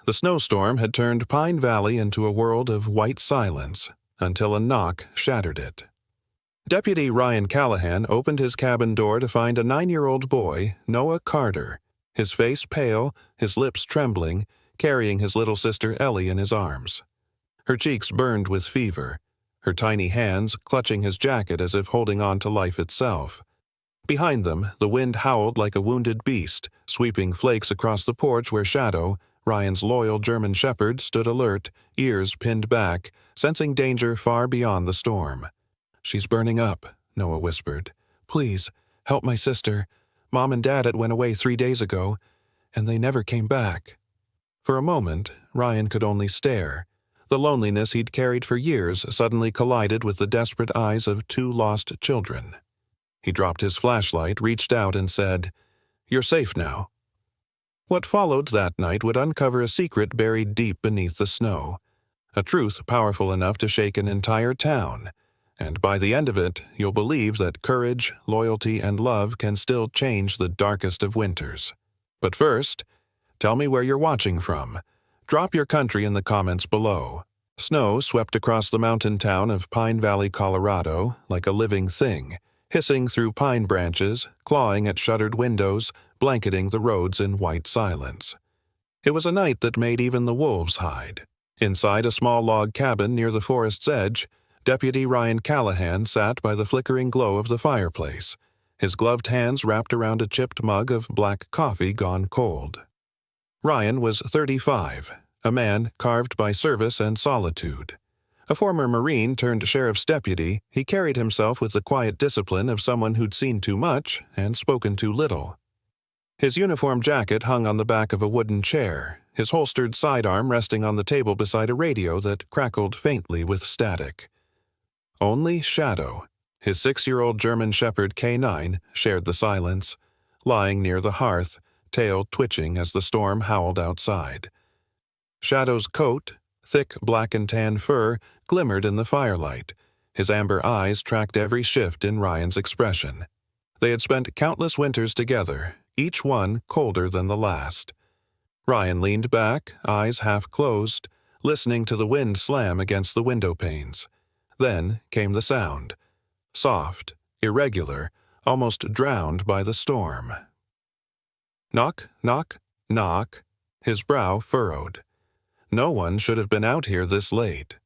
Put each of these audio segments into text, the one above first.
The snowstorm had turned Pine Valley into a world of white silence, until a knock shattered it. Deputy Ryan Callahan opened his cabin door to find a 9-year-old boy, Noah Carter, his face pale, his lips trembling, carrying his little sister Ellie in his arms. Her cheeks burned with fever, her tiny hands clutching his jacket as if holding on to life itself. Behind them, the wind howled like a wounded beast, sweeping flakes across the porch where Shadow, Ryan's loyal German shepherd, stood alert, ears pinned back, sensing danger far beyond the storm. "She's burning up," Noah whispered. "Please, help my sister. Mom and Dad had went away 3 days ago, and they never came back." For a moment, Ryan could only stare. The loneliness he'd carried for years suddenly collided with the desperate eyes of 2 lost children. He dropped his flashlight, reached out, and said, "You're safe now." What followed that night would uncover a secret buried deep beneath the snow, a truth powerful enough to shake an entire town, and by the end of it, you'll believe that courage, loyalty, and love can still change the darkest of winters. But first, tell me where you're watching from. Drop your country in the comments below. Snow swept across the mountain town of Pine Valley, Colorado, like a living thing, hissing through pine branches, clawing at shuttered windows, blanketing the roads in white silence. It was a night that made even the wolves hide. Inside a small log cabin near the forest's edge, Deputy Ryan Callahan sat by the flickering glow of the fireplace, his gloved hands wrapped around a chipped mug of black coffee gone cold. Ryan was 35, a man carved by service and solitude. A former Marine turned sheriff's deputy, he carried himself with the quiet discipline of someone who'd seen too much and spoken too little. His uniform jacket hung on the back of a wooden chair, his holstered sidearm resting on the table beside a radio that crackled faintly with static. Only Shadow, his 6-year-old German Shepherd K9, shared the silence, lying near the hearth, tail twitching as the storm howled outside. Shadow's coat, thick black and tan fur, glimmered in the firelight. His amber eyes tracked every shift in Ryan's expression. They had spent countless winters together, each one colder than the last. Ryan leaned back, eyes half closed, listening to the wind slam against the window panes. Then came the sound. Soft, irregular, almost drowned by the storm. Knock, knock, knock. His brow furrowed. No one should have been out here this late.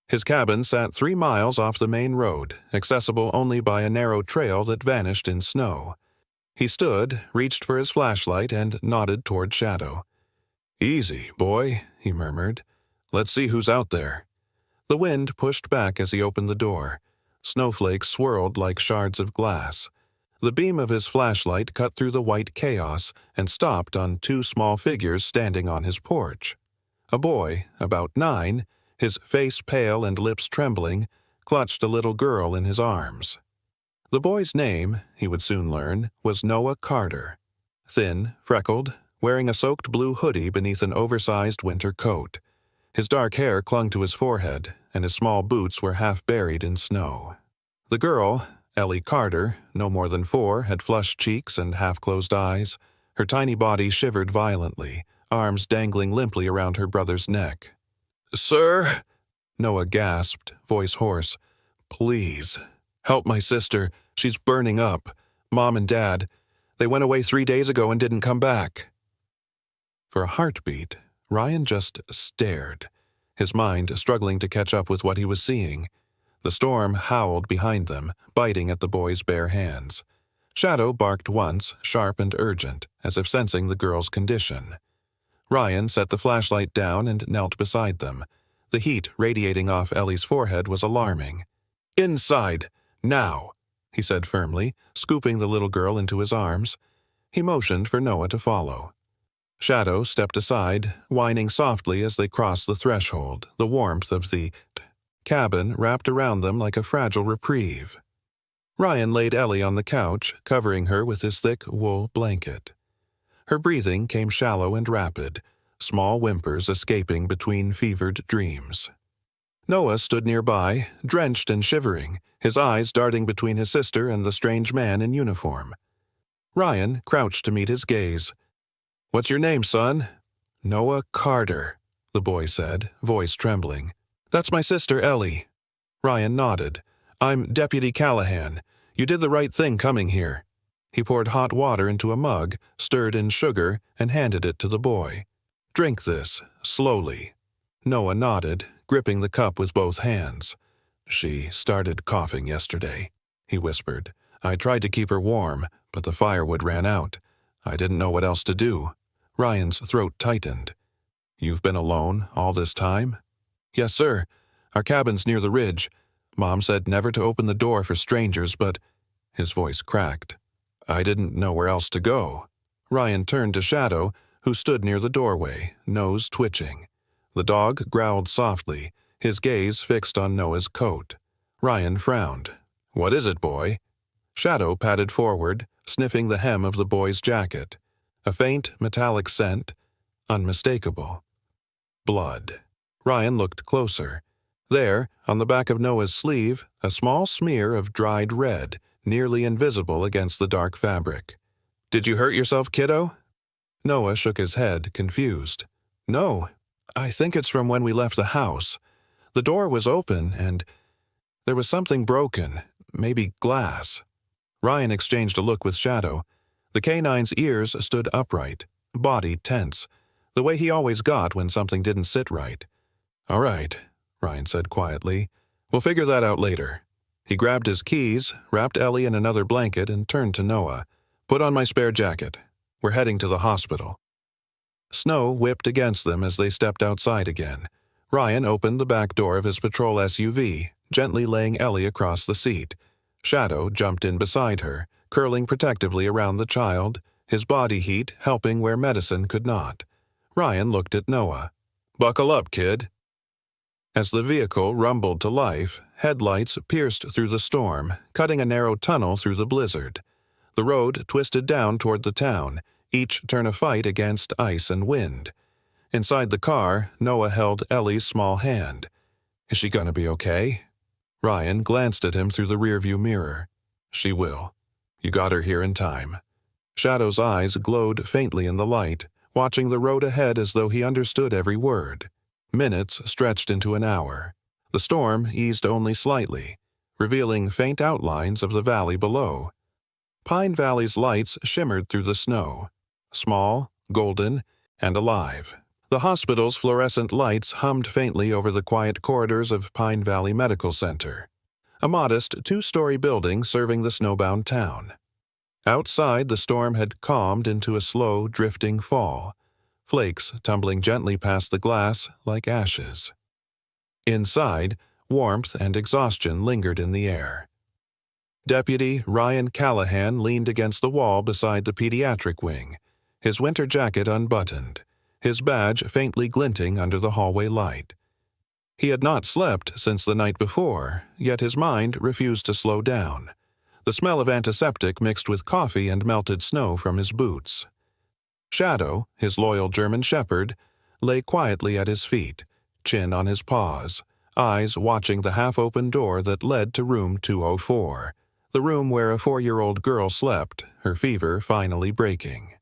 His cabin sat 3 miles off the main road, accessible only by a narrow trail that vanished in snow. He stood, reached for his flashlight, and nodded toward Shadow. "Easy, boy," he murmured. "Let's see who's out there." The wind pushed back as he opened the door. Snowflakes swirled like shards of glass. The beam of his flashlight cut through the white chaos and stopped on 2 small figures standing on his porch. A boy, about 9, his face pale and lips trembling, clutched a little girl in his arms. The boy's name, he would soon learn, was Noah Carter. Thin, freckled, wearing a soaked blue hoodie beneath an oversized winter coat. His dark hair clung to his forehead, and his small boots were half buried in snow. The girl, Ellie Carter, no more than 4, had flushed cheeks and half-closed eyes. Her tiny body shivered violently, arms dangling limply around her brother's neck. "Sir?" Noah gasped, voice hoarse. "Please, help my sister. She's burning up. Mom and Dad. They went away 3 days ago and didn't come back." For a heartbeat, Ryan just stared, his mind struggling to catch up with what he was seeing. The storm howled behind them, biting at the boy's bare hands. Shadow barked once, sharp and urgent, as if sensing the girl's condition. Ryan set the flashlight down and knelt beside them. The heat radiating off Ellie's forehead was alarming. "Inside! Now!" he said firmly, scooping the little girl into his arms. He motioned for Noah to follow. Shadow stepped aside, whining softly as they crossed the threshold, the warmth of the cabin wrapped around them like a fragile reprieve. Ryan laid Ellie on the couch, covering her with his thick wool blanket. Her breathing came shallow and rapid, small whimpers escaping between fevered dreams. Noah stood nearby, drenched and shivering, his eyes darting between his sister and the strange man in uniform. Ryan crouched to meet his gaze. "What's your name, son?" "Noah Carter," the boy said, voice trembling. "That's my sister, Ellie." Ryan nodded. "I'm Deputy Callahan. You did the right thing coming here." He poured hot water into a mug, stirred in sugar, and handed it to the boy. "Drink this, slowly." Noah nodded, gripping the cup with both hands. "She started coughing yesterday," he whispered. "I tried to keep her warm, but the firewood ran out. I didn't know what else to do." Ryan's throat tightened. "You've been alone all this time?" "Yes, sir. Our cabin's near the ridge. Mom said never to open the door for strangers, but—" His voice cracked. "I didn't know where else to go." Ryan turned to Shadow, who stood near the doorway, nose twitching. The dog growled softly, his gaze fixed on Noah's coat. Ryan frowned. "What is it, boy?" Shadow padded forward, sniffing the hem of the boy's jacket. A faint, metallic scent, unmistakable. Blood. Ryan looked closer. There, on the back of Noah's sleeve, a small smear of dried red, nearly invisible against the dark fabric. "Did you hurt yourself, kiddo?" Noah shook his head, confused. "No. I think it's from when we left the house. The door was open, and there was something broken, maybe glass." Ryan exchanged a look with Shadow. The canine's ears stood upright, body tense, the way he always got when something didn't sit right. "All right," Ryan said quietly. "We'll figure that out later." He grabbed his keys, wrapped Ellie in another blanket, and turned to Noah. "Put on my spare jacket. We're heading to the hospital." Snow whipped against them as they stepped outside again. Ryan opened the back door of his patrol SUV, gently laying Ellie across the seat. Shadow jumped in beside her, curling protectively around the child, his body heat helping where medicine could not. Ryan looked at Noah. "Buckle up, kid." As the vehicle rumbled to life, headlights pierced through the storm, cutting a narrow tunnel through the blizzard. The road twisted down toward the town, each turn a fight against ice and wind. Inside the car, Noah held Ellie's small hand. "Is she gonna be okay?" Ryan glanced at him through the rearview mirror. "She will. You got her here in time." Shadow's eyes glowed faintly in the light, watching the road ahead as though he understood every word. Minutes stretched into an hour. The storm eased only slightly, revealing faint outlines of the valley below. Pine Valley's lights shimmered through the snow, small, golden, and alive. The hospital's fluorescent lights hummed faintly over the quiet corridors of Pine Valley Medical Center, a modest two-story building serving the snowbound town. Outside, the storm had calmed into a slow, drifting fall, flakes tumbling gently past the glass like ashes. Inside, warmth and exhaustion lingered in the air. Deputy Ryan Callahan leaned against the wall beside the pediatric wing, his winter jacket unbuttoned, his badge faintly glinting under the hallway light. He had not slept since the night before, yet his mind refused to slow down. The smell of antiseptic mixed with coffee and melted snow from his boots. Shadow, his loyal German shepherd, lay quietly at his feet, chin on his paws, eyes watching the half-open door that led to room 204, the room where a 4-year-old girl slept, her fever finally breaking.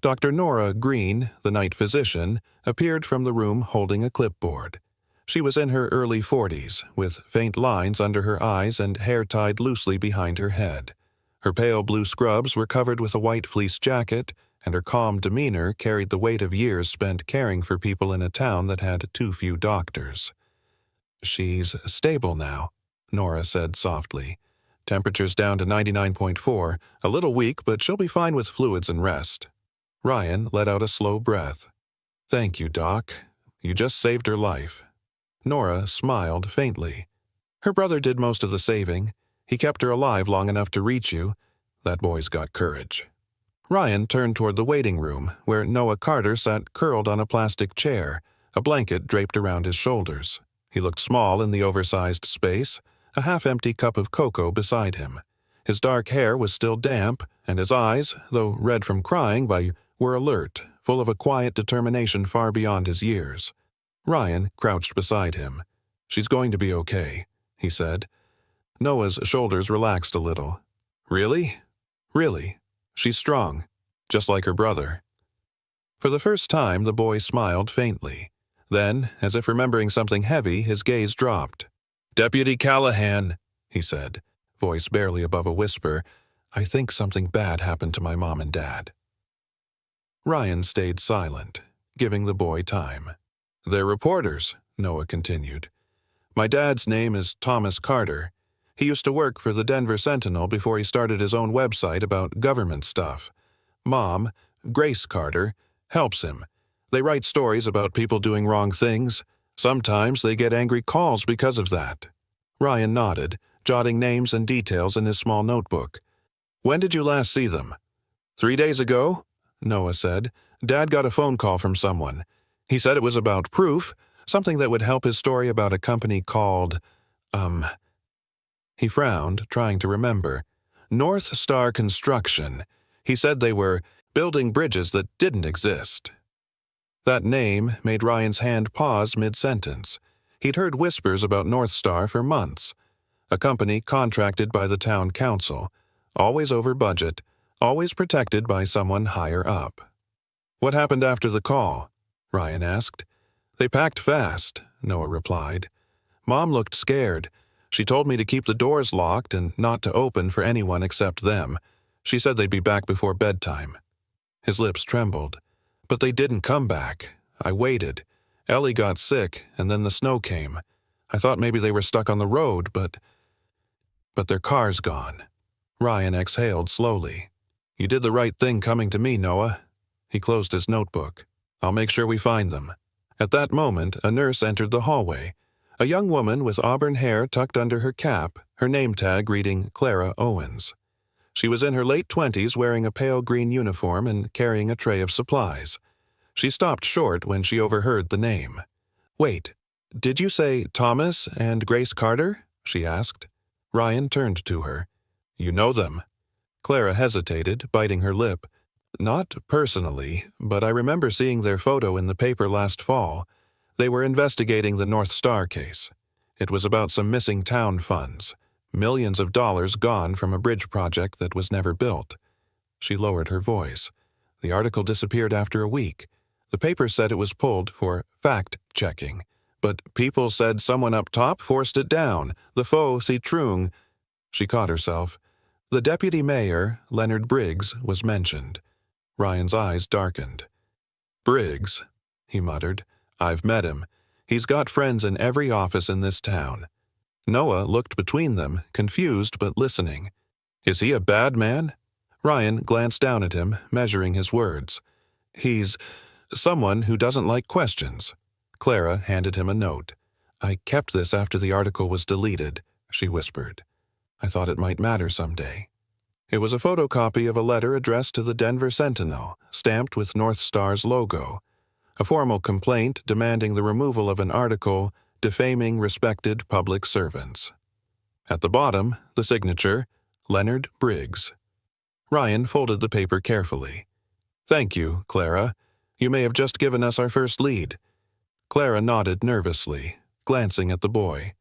Dr. Nora Green, the night physician, appeared from the room holding a clipboard. She was in her early 40s, with faint lines under her eyes and hair tied loosely behind her head. Her pale blue scrubs were covered with a white fleece jacket, and her calm demeanor carried the weight of years spent caring for people in a town that had too few doctors. "She's stable now," Nora said softly. "Temperature's down to 99.4, a little weak, but she'll be fine with fluids and rest." Ryan let out a slow breath. "Thank you, Doc. You just saved her life." Nora smiled faintly. "Her brother did most of the saving. He kept her alive long enough to reach you. That boy's got courage." Ryan turned toward the waiting room, where Noah Carter sat curled on a plastic chair, a blanket draped around his shoulders. He looked small in the oversized space, a half-empty cup of cocoa beside him. His dark hair was still damp, and his eyes, though red from crying, were alert, full of a quiet determination far beyond his years. Ryan crouched beside him. "She's going to be okay," he said. Noah's shoulders relaxed a little. "Really? Really? She's strong, just like her brother." For the first time, the boy smiled faintly. Then, as if remembering something heavy, his gaze dropped. "Deputy Callahan," he said, voice barely above a whisper, "I think something bad happened to my mom and dad." Ryan stayed silent, giving the boy time. "They're reporters," Noah continued. "My dad's name is Thomas Carter. He used to work for the Denver Sentinel before he started his own website about government stuff. Mom, Grace Carter, helps him. They write stories about people doing wrong things. Sometimes they get angry calls because of that." Ryan nodded, jotting names and details in his small notebook. "When did you last see them?" 3 days ago," Noah said. "Dad got a phone call from someone. He said it was about proof, something that would help his story about a company called, He frowned, trying to remember. North Star Construction. He said they were building bridges that didn't exist. That name made Ryan's hand pause mid-sentence. He'd heard whispers about North Star for months. A company contracted by the town council, always over budget, always protected by someone higher up. "What happened after the call?" Ryan asked. "They packed fast," Noah replied. "Mom looked scared. She told me to keep the doors locked and not to open for anyone except them. She said they'd be back before bedtime." His lips trembled. "But they didn't come back. I waited. Ellie got sick, and then the snow came. I thought maybe they were stuck on the road, but their car's gone." Ryan exhaled slowly. "You did the right thing coming to me, Noah." He closed his notebook. "I'll make sure we find them." At that moment, a nurse entered the hallway. A young woman with auburn hair tucked under her cap, her name tag reading Clara Owens. She was in her late 20s, wearing a pale green uniform and carrying a tray of supplies. She stopped short when she overheard the name. "Wait, did you say Thomas and Grace Carter?" she asked. Ryan turned to her. "You know them?" Clara hesitated, biting her lip. "Not personally, but I remember seeing their photo in the paper last fall. They were investigating the North Star case. It was about some missing town funds. Millions of dollars gone from a bridge project that was never built." She lowered her voice. "The article disappeared after a week. The paper said it was pulled for fact-checking. But people said someone up top forced it down. The faux Thitrung." She caught herself. The deputy mayor, Leonard Briggs, was mentioned. Ryan's eyes darkened. "Briggs," he muttered. "I've met him. He's got friends in every office in this town." Noah looked between them, confused but listening. "Is he a bad man?" Ryan glanced down at him, measuring his words. "He's someone who doesn't like questions." Clara handed him a note. "I kept this after the article was deleted," she whispered. "I thought it might matter someday." It was a photocopy of a letter addressed to the Denver Sentinel, stamped with North Star's logo. A formal complaint demanding the removal of an article defaming respected public servants. At the bottom, the signature, Leonard Briggs. Ryan folded the paper carefully. "Thank you, Clara. You may have just given us our first lead." Clara nodded nervously, glancing at the boy.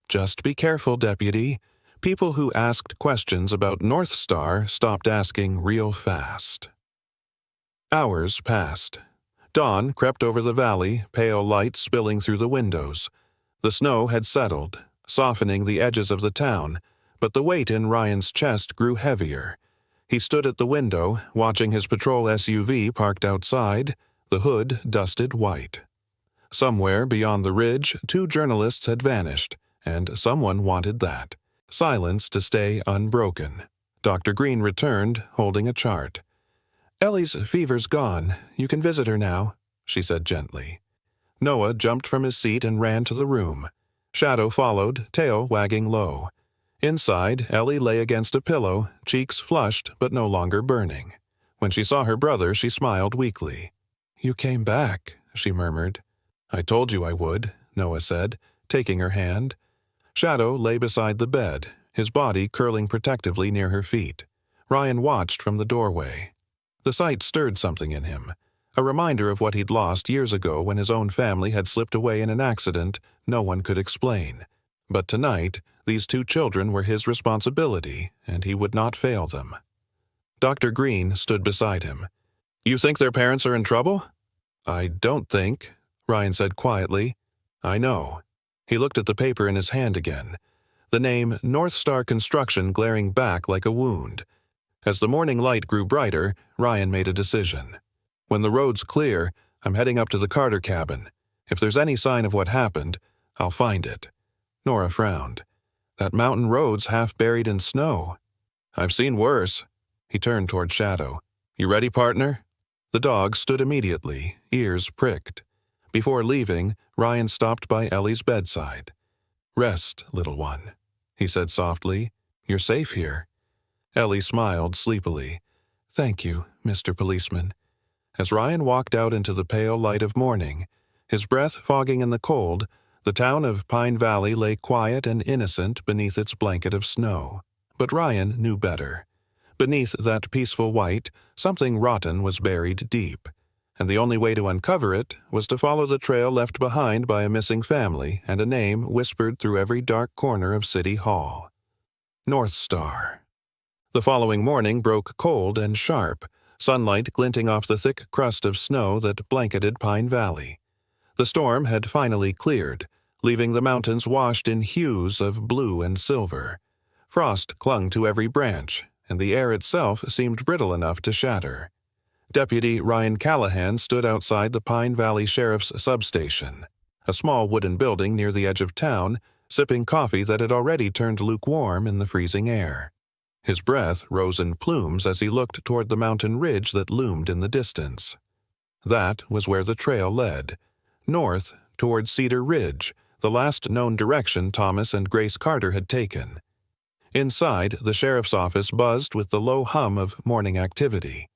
"Just be careful, Deputy. People who asked questions about North Star stopped asking real fast." Hours passed. Dawn crept over the valley, pale light spilling through the windows. The snow had settled, softening the edges of the town, but the weight in Ryan's chest grew heavier. He stood at the window, watching his patrol SUV parked outside, the hood dusted white. Somewhere beyond the ridge, 2 journalists had vanished, and someone wanted that. Silence to stay unbroken. Dr. Green returned, holding a chart. "Ellie's fever's gone. You can visit her now," she said gently. Noah jumped from his seat and ran to the room. Shadow followed, tail wagging low. Inside, Ellie lay against a pillow, cheeks flushed but no longer burning. When she saw her brother, she smiled weakly. "You came back," she murmured. "I told you I would," Noah said, taking her hand. Shadow lay beside the bed, his body curling protectively near her feet. Ryan watched from the doorway. The sight stirred something in him, a reminder of what he'd lost years ago when his own family had slipped away in an accident no one could explain. But tonight, these 2 children were his responsibility, and he would not fail them. Dr. Green stood beside him. You think their parents are in trouble? I don't think, Ryan said quietly. I know. He looked at the paper in his hand again, the name North Star Construction glaring back like a wound. As the morning light grew brighter, Ryan made a decision. When the road's clear, I'm heading up to the Carter cabin. If there's any sign of what happened, I'll find it. Nora frowned. That mountain road's half buried in snow. I've seen worse. He turned toward Shadow. You ready, partner? The dog stood immediately, ears pricked. Before leaving, Ryan stopped by Ellie's bedside. Rest, little one, he said softly. You're safe here. Ellie smiled sleepily. Thank you, Mr. Policeman. As Ryan walked out into the pale light of morning, his breath fogging in the cold, the town of Pine Valley lay quiet and innocent beneath its blanket of snow. But Ryan knew better. Beneath that peaceful white, something rotten was buried deep, and the only way to uncover it was to follow the trail left behind by a missing family and a name whispered through every dark corner of City Hall. North Star. The following morning broke cold and sharp, sunlight glinting off the thick crust of snow that blanketed Pine Valley. The storm had finally cleared, leaving the mountains washed in hues of blue and silver. Frost clung to every branch, and the air itself seemed brittle enough to shatter. Deputy Ryan Callahan stood outside the Pine Valley Sheriff's substation, a small wooden building near the edge of town, sipping coffee that had already turned lukewarm in the freezing air. His breath rose in plumes as he looked toward the mountain ridge that loomed in the distance. That was where the trail led, north toward Cedar Ridge, the last known direction Thomas and Grace Carter had taken. Inside, the sheriff's office buzzed with the low hum of morning activity.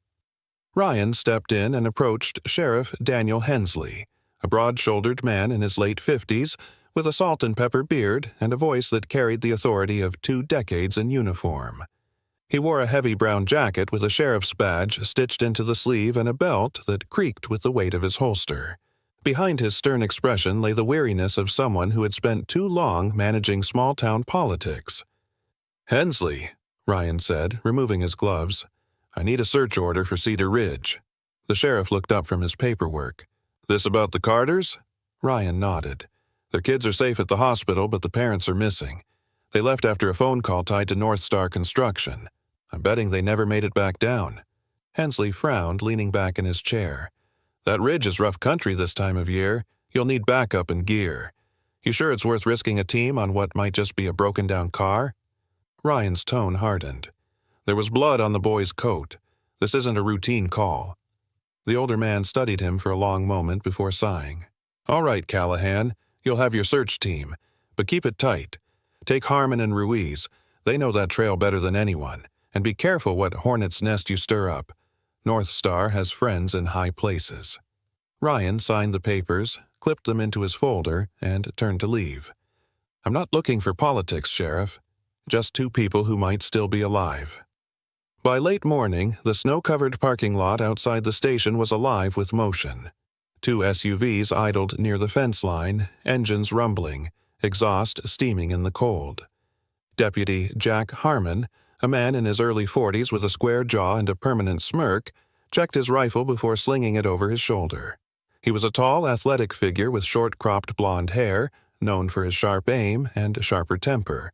Ryan stepped in and approached Sheriff Daniel Hensley, a broad-shouldered man in his late 50s, with a salt-and-pepper beard and a voice that carried the authority of 2 decades in uniform. He wore a heavy brown jacket with a sheriff's badge stitched into the sleeve and a belt that creaked with the weight of his holster. Behind his stern expression lay the weariness of someone who had spent too long managing small-town politics. "Hensley," Ryan said, removing his gloves. "I need a search order for Cedar Ridge." The sheriff looked up from his paperwork. "This about the Carters?" Ryan nodded. "Their kids are safe at the hospital, but the parents are missing. They left after a phone call tied to North Star Construction. I'm betting they never made it back down." Hensley frowned, leaning back in his chair. "That ridge is rough country this time of year. You'll need backup and gear. You sure it's worth risking a team on what might just be a broken-down car?" Ryan's tone hardened. There was blood on the boy's coat. This isn't a routine call. The older man studied him for a long moment before sighing. "All right, Callahan, you'll have your search team, but keep it tight. Take Harmon and Ruiz. They know that trail better than anyone. And be careful what hornet's nest you stir up. North Star has friends in high places." Ryan signed the papers, clipped them into his folder, and turned to leave. "I'm not looking for politics, Sheriff. Just 2 people who might still be alive." By late morning, the snow-covered parking lot outside the station was alive with motion. 2 SUVs idled near the fence line, engines rumbling, exhaust steaming in the cold. Deputy Jack Harmon, a man in his early 40s with a square jaw and a permanent smirk, checked his rifle before slinging it over his shoulder. He was a tall, athletic figure with short-cropped blonde hair, known for his sharp aim and sharper temper.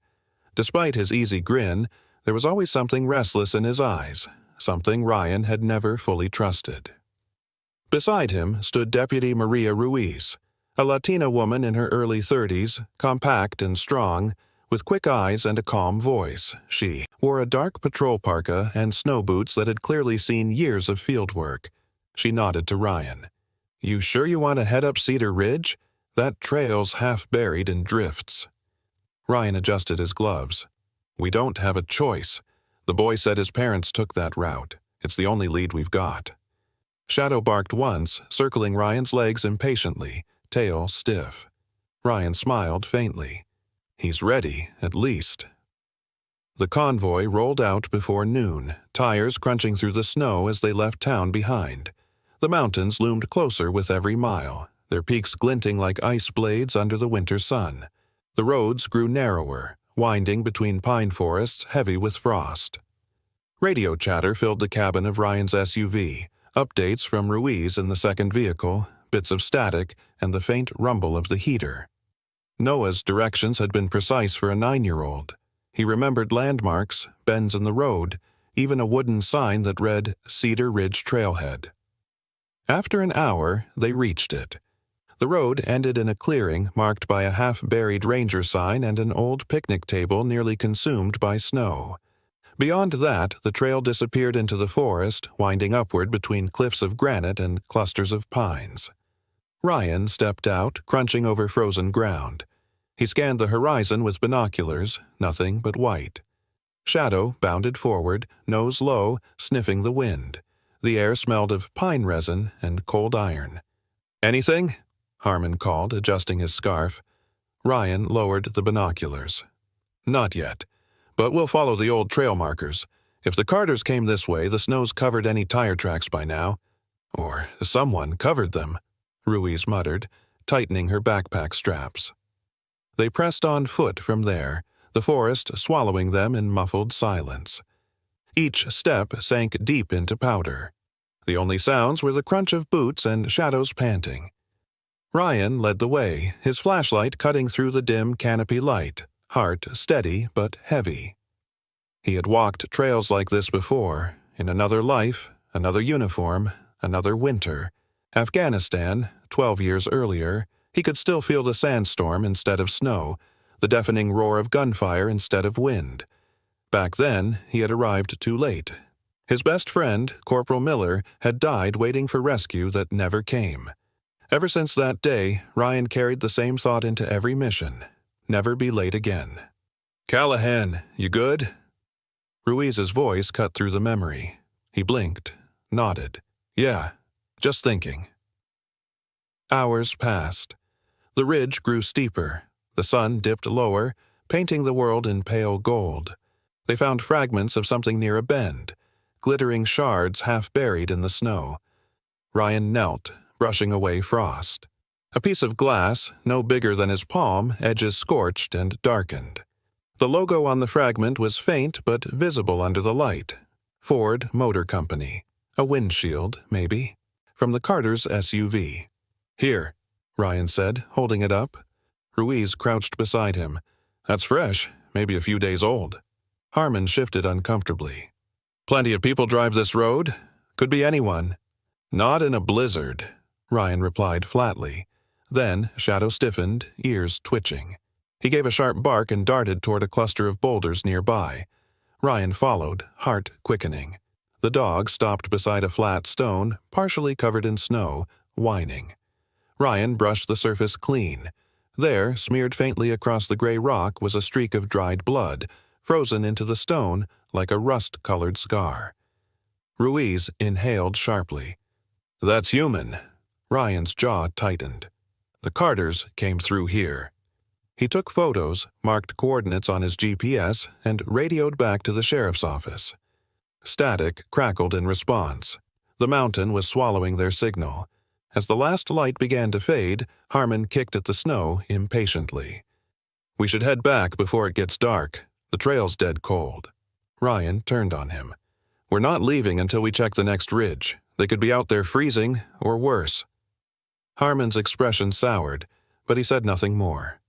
Despite his easy grin, there was always something restless in his eyes, something Ryan had never fully trusted. Beside him stood Deputy Maria Ruiz, a Latina woman in her early 30s, compact and strong, with quick eyes and a calm voice. She wore a dark patrol parka and snow boots that had clearly seen years of field work. She nodded to Ryan. "You sure you want to head up Cedar Ridge? That trail's half buried in drifts." Ryan adjusted his gloves. "We don't have a choice. The boy said his parents took that route. It's the only lead we've got." Shadow barked once, circling Ryan's legs impatiently, tail stiff. Ryan smiled faintly. He's ready, at least. The convoy rolled out before noon, tires crunching through the snow as they left town behind. The mountains loomed closer with every mile, their peaks glinting like ice blades under the winter sun. The roads grew narrower, winding between pine forests heavy with frost. Radio chatter filled the cabin of Ryan's SUV, Updates from Ruiz in the second vehicle, bits of static, and the faint rumble of the heater. Noah's directions had been precise for a 9-year-old. He remembered landmarks, bends in the road, even a wooden sign that read Cedar Ridge Trailhead. After an hour, they reached it. The road ended in a clearing marked by a half-buried ranger sign and an old picnic table nearly consumed by snow. Beyond that, the trail disappeared into the forest, winding upward between cliffs of granite and clusters of pines. Ryan stepped out, crunching over frozen ground. He scanned the horizon with binoculars, nothing but white. Shadow bounded forward, nose low, sniffing the wind. The air smelled of pine resin and cold iron. "Anything?" Harmon called, adjusting his scarf. Ryan lowered the binoculars. "Not yet, but we'll follow the old trail markers. If the Carters came this way, the snow's covered any tire tracks by now. Or someone covered them," Ruiz muttered, tightening her backpack straps. They pressed on foot from there, the forest swallowing them in muffled silence. Each step sank deep into powder. The only sounds were the crunch of boots and Shadow's panting. Ryan led the way, his flashlight cutting through the dim canopy light, heart steady but heavy. He had walked trails like this before, in another life, another uniform, another winter. Afghanistan, 12 years earlier, he could still feel the sandstorm instead of snow, the deafening roar of gunfire instead of wind. Back then, he had arrived too late. His best friend, Corporal Miller, had died waiting for rescue that never came. Ever since that day, Ryan carried the same thought into every mission: never be late again. "Callahan, you good?" Ruiz's voice cut through the memory. He blinked, nodded. "Yeah, just thinking." Hours passed. The ridge grew steeper. The sun dipped lower, painting the world in pale gold. They found fragments of something near a bend, glittering shards half buried in the snow. Ryan knelt, brushing away frost. A piece of glass, no bigger than his palm, edges scorched and darkened. The logo on the fragment was faint but visible under the light. Ford Motor Company. A windshield, maybe. From the Carters' SUV. "Here," Ryan said, holding it up. Ruiz crouched beside him. "That's fresh, maybe a few days old." Harmon shifted uncomfortably. "Plenty of people drive this road. Could be anyone." "Not in a blizzard," Ryan replied flatly. Then Shadow stiffened, ears twitching. He gave a sharp bark and darted toward a cluster of boulders nearby. Ryan followed, heart quickening. The dog stopped beside a flat stone, partially covered in snow, whining. Ryan brushed the surface clean. There, smeared faintly across the gray rock, was a streak of dried blood, frozen into the stone like a rust-colored scar. Ruiz inhaled sharply. "That's human." Ryan's jaw tightened. "The Carters came through here." He took photos, marked coordinates on his GPS, and radioed back to the sheriff's office. Static crackled in response. The mountain was swallowing their signal. As the last light began to fade, Harmon kicked at the snow impatiently. "We should head back before it gets dark. The trail's dead cold." Ryan turned on him. "We're not leaving until we check the next ridge. They could be out there freezing, or worse." Harmon's expression soured, but he said nothing more.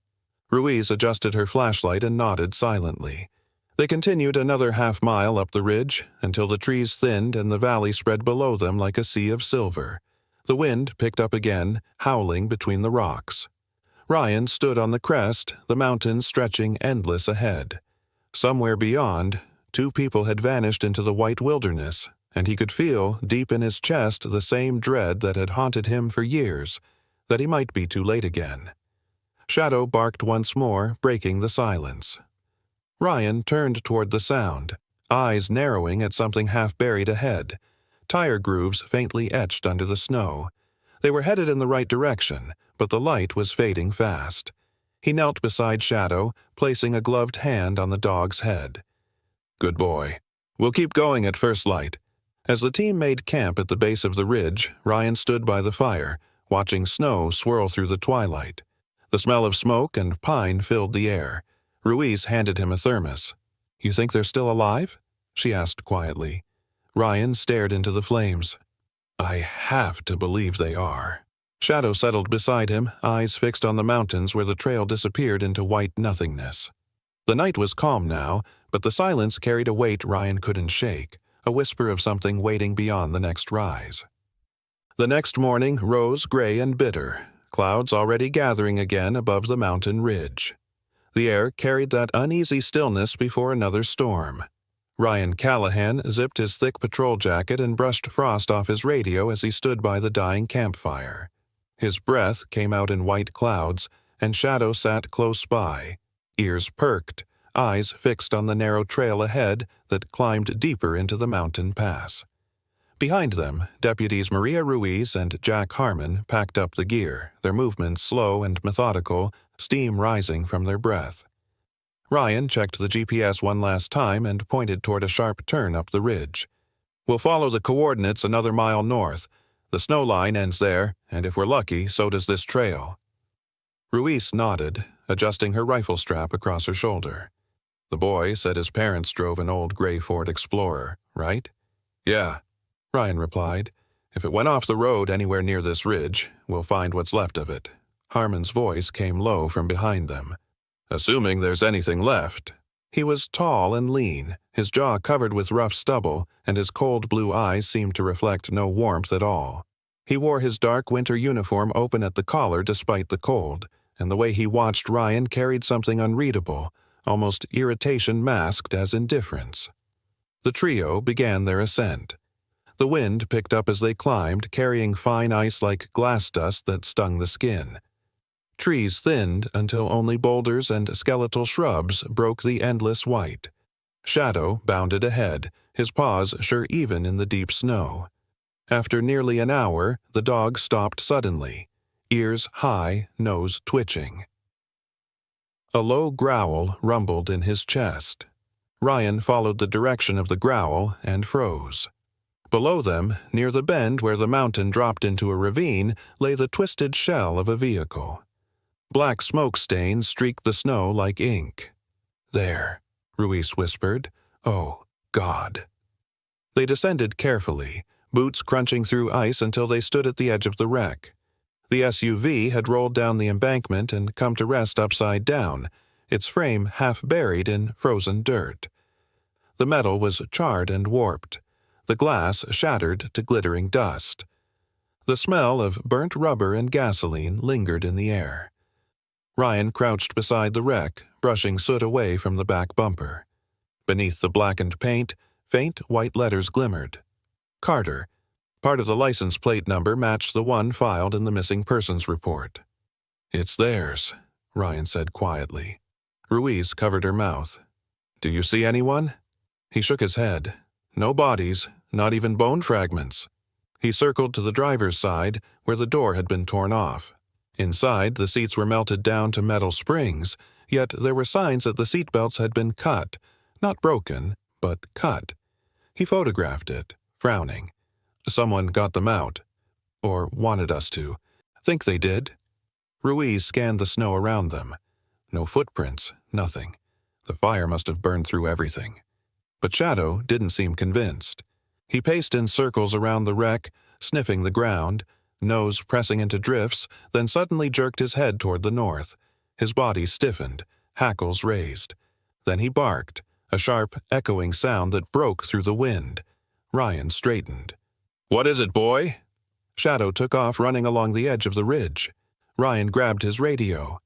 Ruiz adjusted her flashlight and nodded silently. They continued another half-mile up the ridge until the trees thinned and the valley spread below them like a sea of silver. The wind picked up again, howling between the rocks. Ryan stood on the crest, the mountains stretching endless ahead. Somewhere beyond, two people had vanished into the white wilderness, and he could feel, deep in his chest, the same dread that had haunted him for years, that he might be too late again. Shadow barked once more, breaking the silence. Ryan turned toward the sound, eyes narrowing at something half buried ahead. Tire grooves faintly etched under the snow. They were headed in the right direction, but the light was fading fast. He knelt beside Shadow, placing a gloved hand on the dog's head. "Good boy. We'll keep going at first light." As the team made camp at the base of the ridge, Ryan stood by the fire, watching snow swirl through the twilight. The smell of smoke and pine filled the air. Ruiz handed him a thermos. "You think they're still alive?" she asked quietly. Ryan stared into the flames. I have to believe they are. Shadow settled beside him, eyes fixed on the mountains where the trail disappeared into white nothingness. The night was calm now, but the silence carried a weight Ryan couldn't shake, a whisper of something waiting beyond the next rise. The next morning rose gray and bitter, clouds already gathering again above the mountain ridge. The air carried that uneasy stillness before another storm. Ryan Callahan zipped his thick patrol jacket and brushed frost off his radio as he stood by the dying campfire. His breath came out in white clouds, and Shadow sat close by, ears perked, eyes fixed on the narrow trail ahead that climbed deeper into the mountain pass. Behind them, Deputies Maria Ruiz and Jack Harmon packed up the gear, their movements slow and methodical, steam rising from their breath. Ryan checked the GPS one last time and pointed toward a sharp turn up the ridge. "We'll follow the coordinates another mile north. The snow line ends there, and if we're lucky, so does this trail." Ruiz nodded, adjusting her rifle strap across her shoulder. "The boy said his parents drove an old gray Ford Explorer, right?" "Yeah," Ryan replied. "If it went off the road anywhere near this ridge, we'll find what's left of it." Harmon's voice came low from behind them. "Assuming there's anything left." He was tall and lean, his jaw covered with rough stubble, and his cold blue eyes seemed to reflect no warmth at all. He wore his dark winter uniform open at the collar despite the cold, and the way he watched Ryan carried something unreadable, almost irritation masked as indifference. The trio began their ascent. The wind picked up as they climbed, carrying fine ice like glass dust that stung the skin. Trees thinned until only boulders and skeletal shrubs broke the endless white. Shadow bounded ahead, his paws sure even in the deep snow. After nearly an hour, the dog stopped suddenly, ears high, nose twitching. A low growl rumbled in his chest. Ryan followed the direction of the growl and froze. Below them, near the bend where the mountain dropped into a ravine, lay the twisted shell of a vehicle. Black smoke stains streaked the snow like ink. "There," Ruiz whispered. "Oh, God." They descended carefully, boots crunching through ice until they stood at the edge of the wreck. The SUV had rolled down the embankment and come to rest upside down, its frame half buried in frozen dirt. The metal was charred and warped, the glass shattered to glittering dust. The smell of burnt rubber and gasoline lingered in the air. Ryan crouched beside the wreck, brushing soot away from the back bumper. Beneath the blackened paint, faint white letters glimmered. Carter. Part of the license plate number matched the one filed in the missing persons report. "It's theirs," Ryan said quietly. Ruiz covered her mouth. "Do you see anyone?" He shook his head. "No bodies, not even bone fragments." He circled to the driver's side, where the door had been torn off. Inside, the seats were melted down to metal springs, yet there were signs that the seatbelts had been cut, not broken, but cut. He photographed it, frowning. "Someone got them out. Or wanted us to. Think they did." Ruiz scanned the snow around them. No footprints, nothing. The fire must have burned through everything. But Shadow didn't seem convinced. He paced in circles around the wreck, sniffing the ground, nose pressing into drifts, then suddenly jerked his head toward the north. His body stiffened, hackles raised. Then he barked, a sharp, echoing sound that broke through the wind. Ryan straightened. "What is it, boy?" Shadow took off running along the edge of the ridge. Ryan grabbed his radio.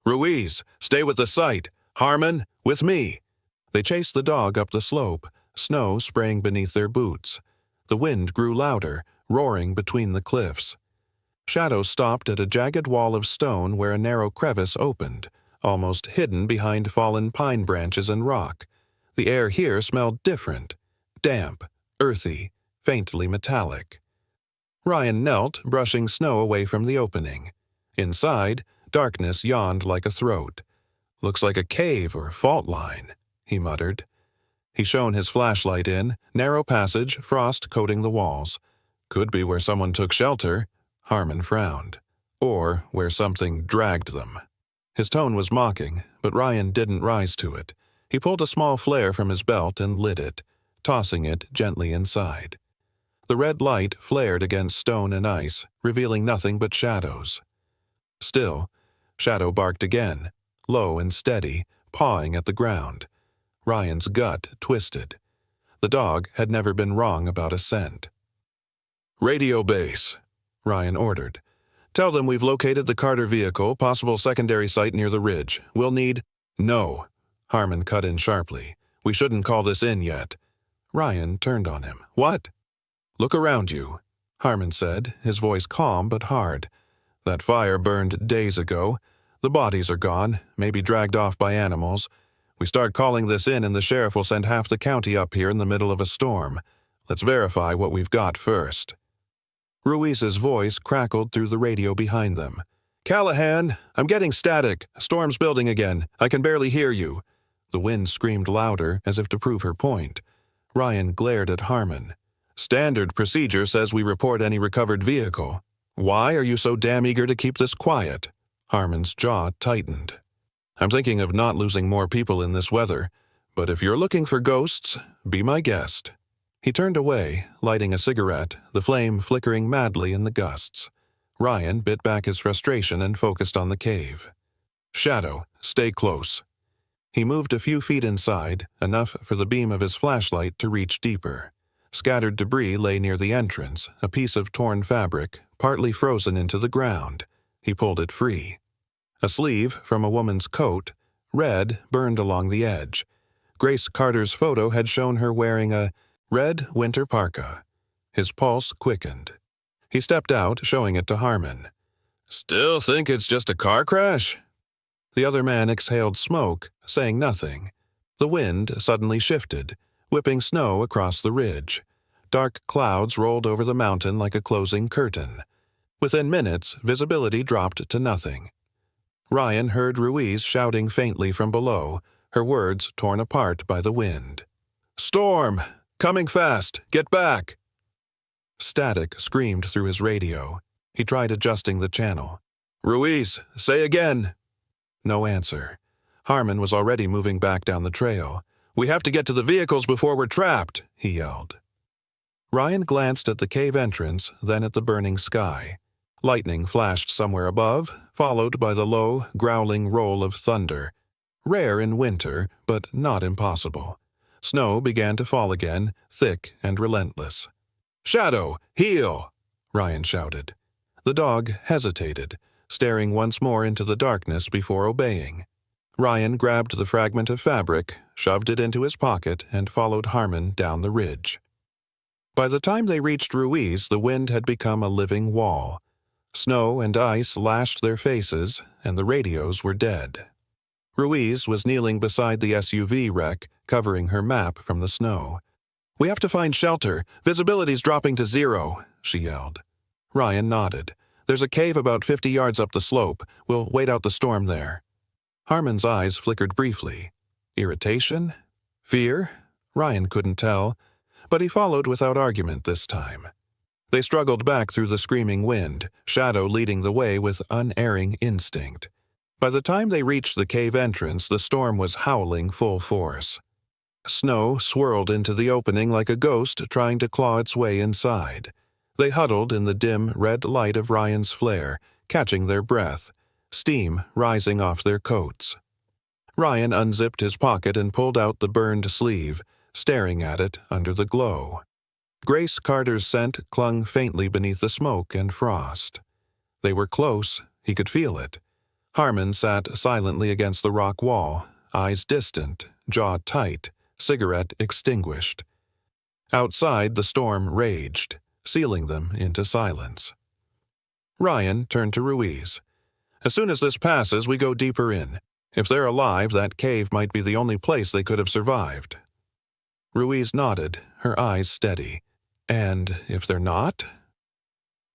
"Ruiz, stay with the sight. Harmon, with me." They chased the dog up the slope, snow spraying beneath their boots. The wind grew louder, roaring between the cliffs. Shadow stopped at a jagged wall of stone where a narrow crevice opened, almost hidden behind fallen pine branches and rock. The air here smelled different, damp, earthy, faintly metallic. Ryan knelt, brushing snow away from the opening. Inside, darkness yawned like a throat. "Looks like a cave or fault line," he muttered. He shone his flashlight in, narrow passage, frost coating the walls. "Could be where someone took shelter," Harmon frowned. "Or where something dragged them." His tone was mocking, but Ryan didn't rise to it. He pulled a small flare from his belt and lit it, tossing it gently inside. The red light flared against stone and ice, revealing nothing but shadows. Still, Shadow barked again, low and steady, pawing at the ground. Ryan's gut twisted. The dog had never been wrong about a scent. "Radio base," Ryan ordered. "Tell them we've located the Carter vehicle, possible secondary site near the ridge. We'll need—" "No," Harmon cut in sharply. "We shouldn't call this in yet." Ryan turned on him. "What?" "Look around you," Harmon said, his voice calm but hard. "That fire burned days ago. The bodies are gone, maybe dragged off by animals. We start calling this in and the sheriff will send half the county up here in the middle of a storm. Let's verify what we've got first." Ruiz's voice crackled through the radio behind them. "Callahan, I'm getting static. Storm's building again. I can barely hear you." The wind screamed louder, as if to prove her point. Ryan glared at Harmon. "Standard procedure says we report any recovered vehicle. Why are you so damn eager to keep this quiet?" Harmon's jaw tightened. "I'm thinking of not losing more people in this weather, but if you're looking for ghosts, be my guest." He turned away, lighting a cigarette, the flame flickering madly in the gusts. Ryan bit back his frustration and focused on the cave. "Shadow, stay close." He moved a few feet inside, enough for the beam of his flashlight to reach deeper. Scattered debris lay near the entrance, a piece of torn fabric, partly frozen into the ground. He pulled it free. A sleeve from a woman's coat, red, burned along the edge. Grace Carter's photo had shown her wearing a red winter parka. His pulse quickened. He stepped out, showing it to Harmon. "Still think it's just a car crash?" The other man exhaled smoke, saying nothing. The wind suddenly shifted, whipping snow across the ridge. Dark clouds rolled over the mountain like a closing curtain. Within minutes, visibility dropped to nothing. Ryan heard Ruiz shouting faintly from below, her words torn apart by the wind. "Storm! Coming fast! Get back!" Static screamed through his radio. He tried adjusting the channel. "Ruiz, say again!" No answer. Harmon was already moving back down the trail. "We have to get to the vehicles before we're trapped," he yelled. Ryan glanced at the cave entrance, then at the burning sky. Lightning flashed somewhere above, followed by the low, growling roll of thunder. Rare in winter, but not impossible. Snow began to fall again, thick and relentless. "Shadow, heel!" Ryan shouted. The dog hesitated, staring once more into the darkness before obeying. Ryan grabbed the fragment of fabric, shoved it into his pocket, and followed Harmon down the ridge. By the time they reached Ruiz, the wind had become a living wall. Snow and ice lashed their faces, and the radios were dead. Ruiz was kneeling beside the SUV wreck, covering her map from the snow. "We have to find shelter. Visibility's dropping to 0, she yelled. Ryan nodded. "There's a cave about 50 yards up the slope. We'll wait out the storm there." Harmon's eyes flickered briefly. Irritation? Fear? Ryan couldn't tell, but he followed without argument this time. They struggled back through the screaming wind, Shadow leading the way with unerring instinct. By the time they reached the cave entrance, the storm was howling full force. Snow swirled into the opening like a ghost trying to claw its way inside. They huddled in the dim red light of Ryan's flare, catching their breath, steam rising off their coats. Ryan unzipped his pocket and pulled out the burned sleeve, staring at it under the glow. Grace Carter's scent clung faintly beneath the smoke and frost. They were close, he could feel it. Harmon sat silently against the rock wall, eyes distant, jaw tight, cigarette extinguished. Outside, the storm raged, sealing them into silence. Ryan turned to Ruiz. "As soon as this passes, we go deeper in. If they're alive, that cave might be the only place they could have survived." Ruiz nodded, her eyes steady. "And if they're not?"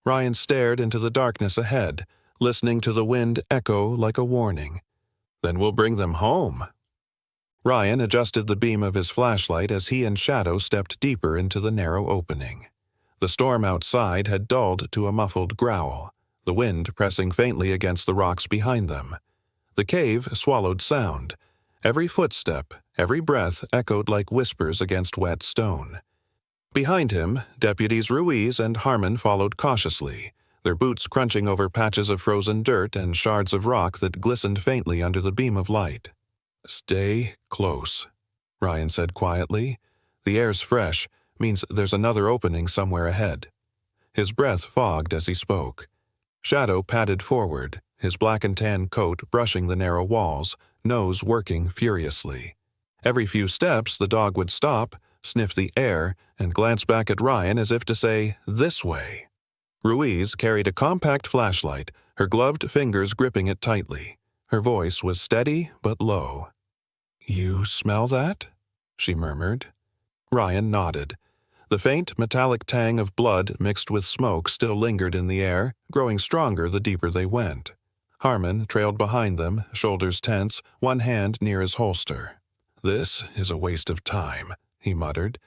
Ryan stared into the darkness ahead, listening to the wind echo like a warning. "Then we'll bring them home." Ryan adjusted the beam of his flashlight as he and Shadow stepped deeper into the narrow opening. The storm outside had dulled to a muffled growl, the wind pressing faintly against the rocks behind them. The cave swallowed sound. Every footstep, every breath echoed like whispers against wet stone. Behind him, deputies Ruiz and Harmon followed cautiously, their boots crunching over patches of frozen dirt and shards of rock that glistened faintly under the beam of light. "Stay close," Ryan said quietly. "The air's fresh, means there's another opening somewhere ahead." His breath fogged as he spoke. Shadow padded forward, his black and tan coat brushing the narrow walls, nose working furiously. Every few steps, the dog would stop, sniff the air, and glance back at Ryan as if to say, "This way." Ruiz carried a compact flashlight, her gloved fingers gripping it tightly. Her voice was steady but low. "You smell that?" she murmured. Ryan nodded. The faint, metallic tang of blood mixed with smoke still lingered in the air, growing stronger the deeper they went. Harmon trailed behind them, shoulders tense, one hand near his holster. "This is a waste of time," he muttered.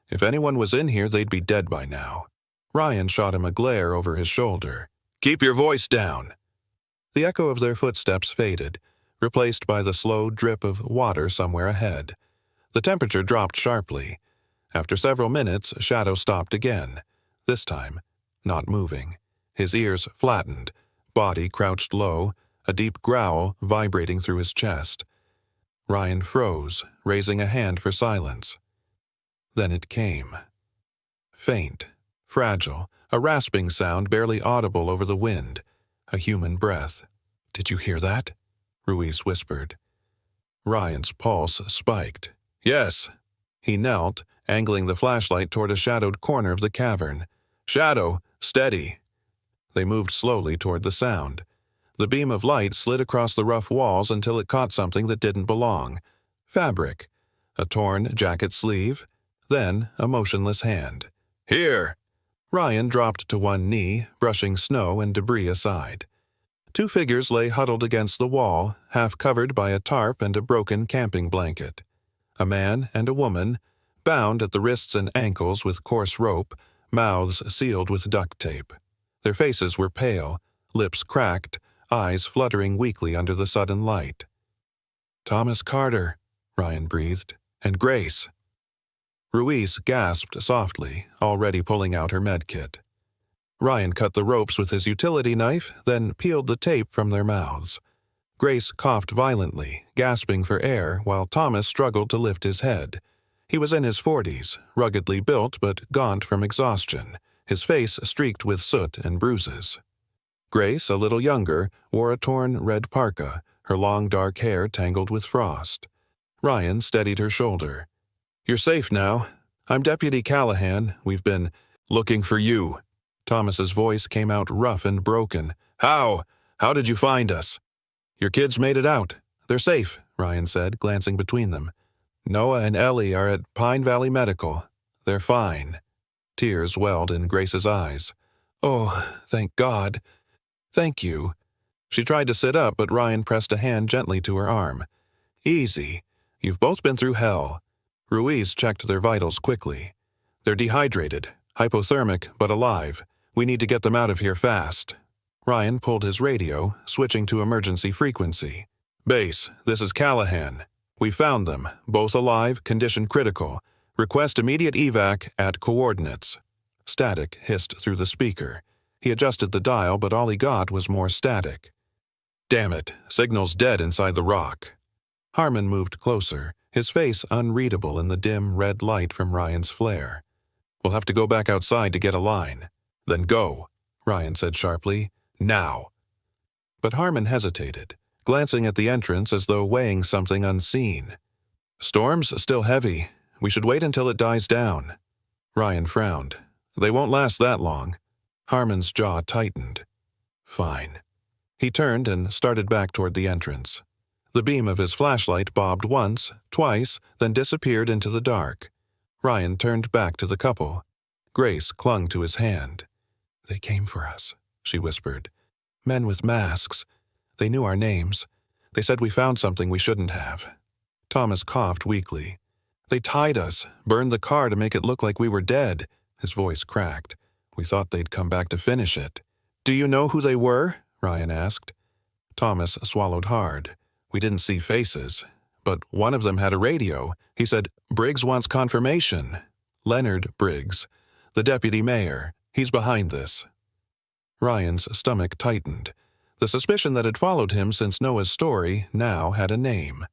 "If anyone was in here, they'd be dead by now." Ryan shot him a glare over his shoulder. "Keep your voice down." The echo of their footsteps faded, replaced by the slow drip of water somewhere ahead. The temperature dropped sharply. After several minutes, Shadow stopped again, this time not moving. His ears flattened, body crouched low, a deep growl vibrating through his chest. Ryan froze, raising a hand for silence. Then it came. Faint, fragile, a rasping sound barely audible over the wind, a human breath. "Did you hear that?" Ruiz whispered. Ryan's pulse spiked. "Yes." He knelt, angling the flashlight toward a shadowed corner of the cavern. "Shadow, steady." They moved slowly toward the sound. The beam of light slid across the rough walls until it caught something that didn't belong. Fabric. A torn jacket sleeve. Then a motionless hand. "Here!" Ryan dropped to one knee, brushing snow and debris aside. Two figures lay huddled against the wall, half covered by a tarp and a broken camping blanket. A man and a woman, bound at the wrists and ankles with coarse rope, mouths sealed with duct tape. Their faces were pale, lips cracked, eyes fluttering weakly under the sudden light. "Thomas Carter," Ryan breathed, "and Grace." Ruiz gasped softly, already pulling out her medkit. Ryan cut the ropes with his utility knife, then peeled the tape from their mouths. Grace coughed violently, gasping for air, while Thomas struggled to lift his head. He was in his 40s, ruggedly built but gaunt from exhaustion, his face streaked with soot and bruises. Grace, a little younger, wore a torn red parka, her long dark hair tangled with frost. Ryan steadied her shoulder. "You're safe now. I'm Deputy Callahan. We've been looking for you." Thomas's voice came out rough and broken. "How? How did you find us?" "Your kids made it out. They're safe," Ryan said, glancing between them. "Noah and Ellie are at Pine Valley Medical. They're fine." Tears welled in Grace's eyes. "Oh, thank God. Thank you." She tried to sit up, but Ryan pressed a hand gently to her arm. "Easy. You've both been through hell." Ruiz checked their vitals quickly. "They're dehydrated, hypothermic, but alive. We need to get them out of here fast." Ryan pulled his radio, switching to emergency frequency. "Base, this is Callahan. We found them, both alive, condition critical. Request immediate evac at coordinates." Static hissed through the speaker. He adjusted the dial, but all he got was more static. "Damn it, signal's dead inside the rock." Harmon moved closer, his face unreadable in the dim red light from Ryan's flare. "We'll have to go back outside to get a line." "Then go," Ryan said sharply. "Now." But Harmon hesitated, glancing at the entrance as though weighing something unseen. "Storm's still heavy. We should wait until it dies down." Ryan frowned. "They won't last that long." Harmon's jaw tightened. "Fine." He turned and started back toward the entrance. The beam of his flashlight bobbed once, twice, then disappeared into the dark. Ryan turned back to the couple. Grace clung to his hand. "They came for us," she whispered. "Men with masks. They knew our names. They said we found something we shouldn't have." Thomas coughed weakly. "They tied us, burned the car to make it look like we were dead." His voice cracked. "We thought they'd come back to finish it." "Do you know who they were?" Ryan asked. Thomas swallowed hard. "We didn't see faces, but one of them had a radio. He said, 'Briggs wants confirmation.'" Leonard Briggs, the deputy mayor. He's behind this." Ryan's stomach tightened. The suspicion that had followed him since Noah's story now had a name.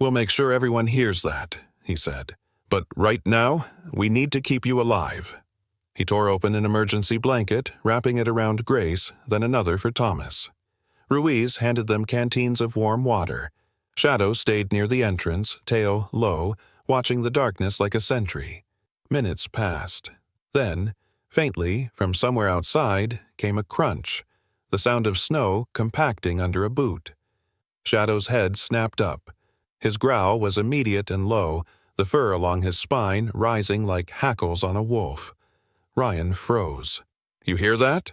"We'll make sure everyone hears that," he said. "But right now, we need to keep you alive." He tore open an emergency blanket, wrapping it around Grace, then another for Thomas. Ruiz handed them canteens of warm water. Shadow stayed near the entrance, tail low, watching the darkness like a sentry. Minutes passed. Then, faintly, from somewhere outside, came a crunch, the sound of snow compacting under a boot. Shadow's head snapped up. His growl was immediate and low, the fur along his spine rising like hackles on a wolf. Ryan froze. "You hear that?"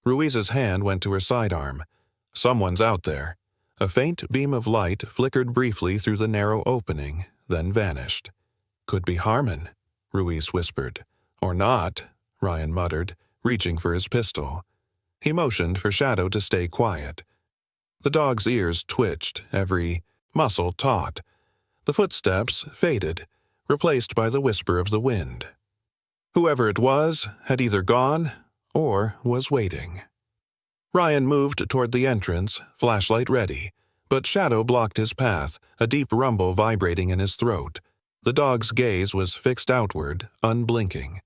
Ruiz's hand went to her sidearm. "Someone's out there." A faint beam of light flickered briefly through the narrow opening, then vanished. "Could be Harmon," Ruiz whispered. "Or not," Ryan muttered, reaching for his pistol. He motioned for Shadow to stay quiet. The dog's ears twitched, every muscle taut. The footsteps faded, replaced by the whisper of the wind. Whoever it was had either gone or was waiting. Ryan moved toward the entrance, flashlight ready, but Shadow blocked his path, a deep rumble vibrating in his throat. The dog's gaze was fixed outward, unblinking.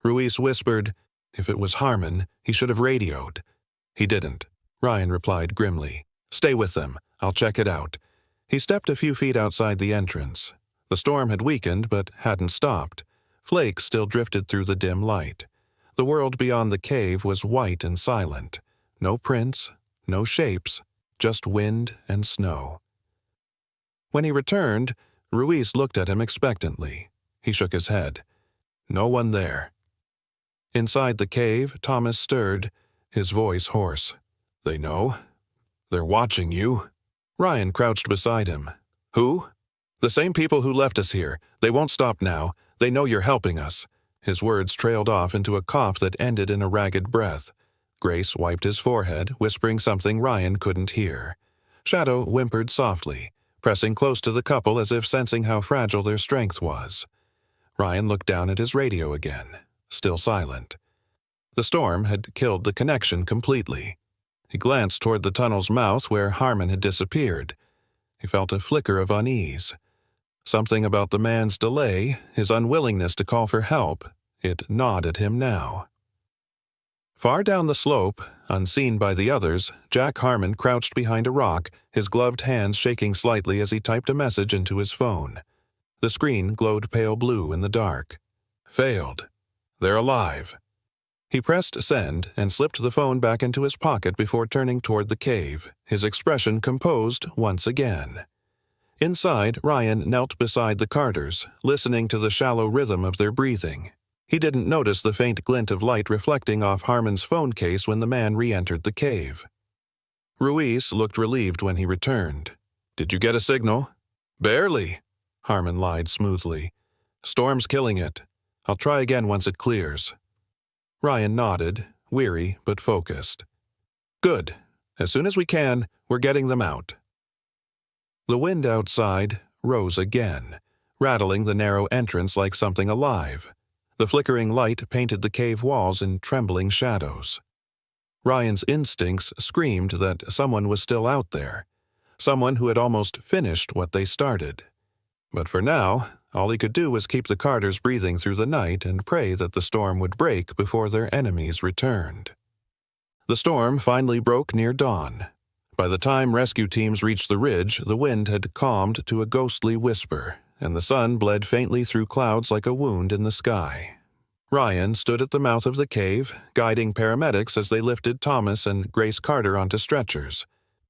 Ruiz whispered, "If it was Harmon, he should have radioed." "He didn't," Ryan replied grimly. "Stay with them. I'll check it out." He stepped a few feet outside the entrance. The storm had weakened but hadn't stopped. Flakes still drifted through the dim light. The world beyond the cave was white and silent. No prints, no shapes, just wind and snow. When he returned, Ruiz looked at him expectantly. He shook his head. "No one there." Inside the cave, Thomas stirred, his voice hoarse. "They know? They're watching you." Ryan crouched beside him. "Who?" "The same people who left us here. They won't stop now. They know you're helping us." His words trailed off into a cough that ended in a ragged breath. Grace wiped his forehead, whispering something Ryan couldn't hear. Shadow whimpered softly, pressing close to the couple as if sensing how fragile their strength was. Ryan looked down at his radio again, still silent. The storm had killed the connection completely. He glanced toward the tunnel's mouth where Harmon had disappeared. He felt a flicker of unease. Something about the man's delay, his unwillingness to call for help, it gnawed at him now. Far down the slope, unseen by the others, Jack Harmon crouched behind a rock, his gloved hands shaking slightly as he typed a message into his phone. The screen glowed pale blue in the dark. "Failed. They're alive." He pressed send and slipped the phone back into his pocket before turning toward the cave, his expression composed once again. Inside, Ryan knelt beside the Carters, listening to the shallow rhythm of their breathing. He didn't notice the faint glint of light reflecting off Harmon's phone case when the man re-entered the cave. Ruiz looked relieved when he returned. "Did you get a signal?" "Barely," Harmon lied smoothly. "Storm's killing it. I'll try again once it clears." Ryan nodded, weary but focused. "Good. As soon as we can, we're getting them out." The wind outside rose again, rattling the narrow entrance like something alive. The flickering light painted the cave walls in trembling shadows. Ryan's instincts screamed that someone was still out there, someone who had almost finished what they started. But for now, all he could do was keep the Carters breathing through the night and pray that the storm would break before their enemies returned. The storm finally broke near dawn. By the time rescue teams reached the ridge, the wind had calmed to a ghostly whisper, and the sun bled faintly through clouds like a wound in the sky. Ryan stood at the mouth of the cave, guiding paramedics as they lifted Thomas and Grace Carter onto stretchers.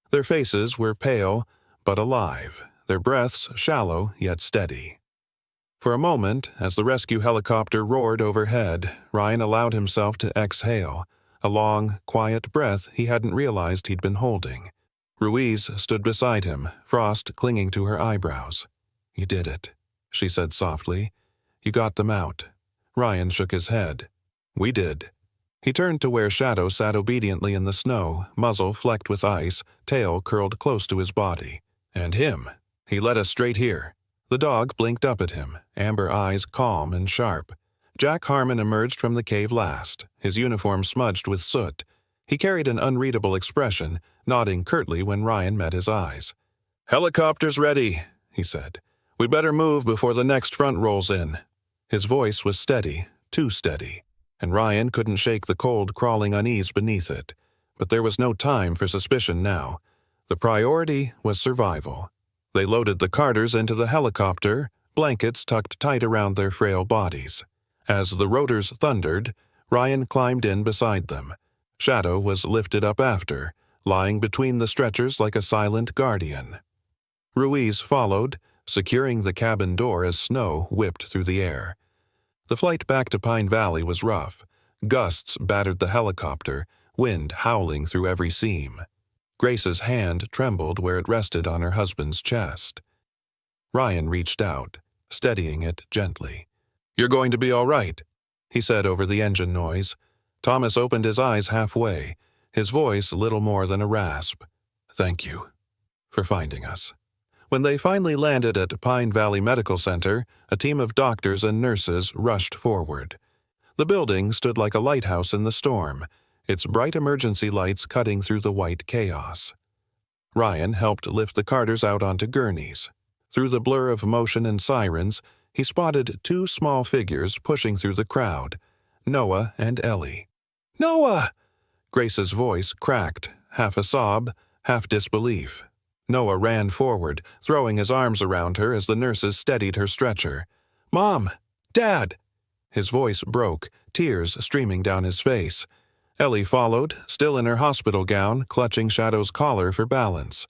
Their faces were pale, but alive, their breaths shallow yet steady. For a moment, as the rescue helicopter roared overhead, Ryan allowed himself to exhale, a long, quiet breath he hadn't realized he'd been holding. Ruiz stood beside him, frost clinging to her eyebrows. "You did it," she said softly. "You got them out." Ryan shook his head. "We did." He turned to where Shadow sat obediently in the snow, muzzle flecked with ice, tail curled close to his body. "And him. He led us straight here." The dog blinked up at him, amber eyes calm and sharp. Jack Harmon emerged from the cave last, his uniform smudged with soot. He carried an unreadable expression, nodding curtly when Ryan met his eyes. "Helicopter's ready," he said. "We'd better move before the next front rolls in." His voice was steady, too steady, and Ryan couldn't shake the cold crawling unease beneath it. But there was no time for suspicion now. The priority was survival. They loaded the Carters into the helicopter, blankets tucked tight around their frail bodies. As the rotors thundered, Ryan climbed in beside them. Shadow was lifted up after, lying between the stretchers like a silent guardian. Ruiz followed, securing the cabin door as snow whipped through the air. The flight back to Pine Valley was rough. Gusts battered the helicopter, wind howling through every seam. Grace's hand trembled where it rested on her husband's chest. Ryan reached out, steadying it gently. "You're going to be all right," he said over the engine noise. Thomas opened his eyes halfway, his voice little more than a rasp. "Thank you for finding us." When they finally landed at Pine Valley Medical Center, a team of doctors and nurses rushed forward. The building stood like a lighthouse in the storm, its bright emergency lights cutting through the white chaos. Ryan helped lift the Carters out onto gurneys. Through the blur of motion and sirens, he spotted two small figures pushing through the crowd, Noah and Ellie. "Noah!" Grace's voice cracked, half a sob, half disbelief. Noah ran forward, throwing his arms around her as the nurses steadied her stretcher. "Mom! Dad!" His voice broke, tears streaming down his face. Ellie followed, still in her hospital gown, clutching Shadow's collar for balance.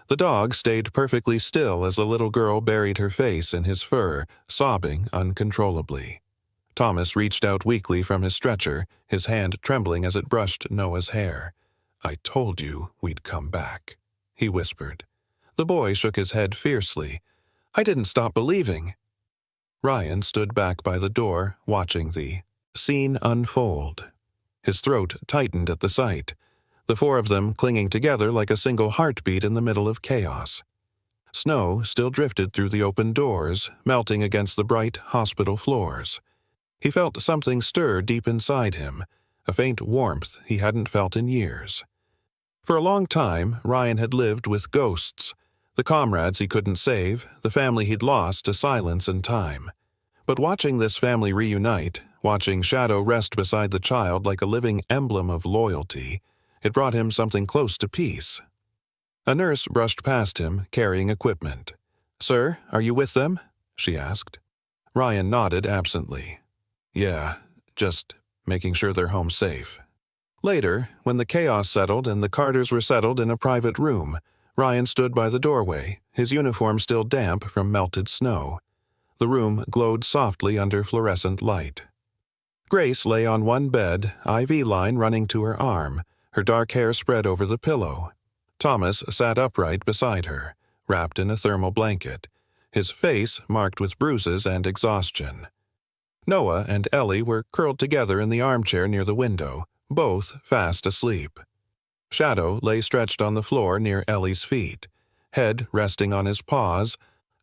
The dog stayed perfectly still as the little girl buried her face in his fur, sobbing uncontrollably. Thomas reached out weakly from his stretcher, his hand trembling as it brushed Noah's hair. "I told you we'd come back," he whispered. The boy shook his head fiercely. "I didn't stop believing." Ryan stood back by the door, watching the scene unfold. His throat tightened at the sight, the four of them clinging together like a single heartbeat in the middle of chaos. Snow still drifted through the open doors, melting against the bright hospital floors. He felt something stir deep inside him, a faint warmth he hadn't felt in years. For a long time, Ryan had lived with ghosts, the comrades he couldn't save, the family he'd lost to silence and time. But watching this family reunite, watching Shadow rest beside the child like a living emblem of loyalty, it brought him something close to peace. A nurse brushed past him, carrying equipment. "Sir, are you with them?" she asked. Ryan nodded absently. "Yeah, just making sure they're home safe." Later, when the chaos settled and the Carters were settled in a private room, Ryan stood by the doorway, his uniform still damp from melted snow. The room glowed softly under fluorescent light. Grace lay on one bed, IV line running to her arm, her dark hair spread over the pillow. Thomas sat upright beside her, wrapped in a thermal blanket, his face marked with bruises and exhaustion. Noah and Ellie were curled together in the armchair near the window, both fast asleep. Shadow lay stretched on the floor near Ellie's feet, head resting on his paws,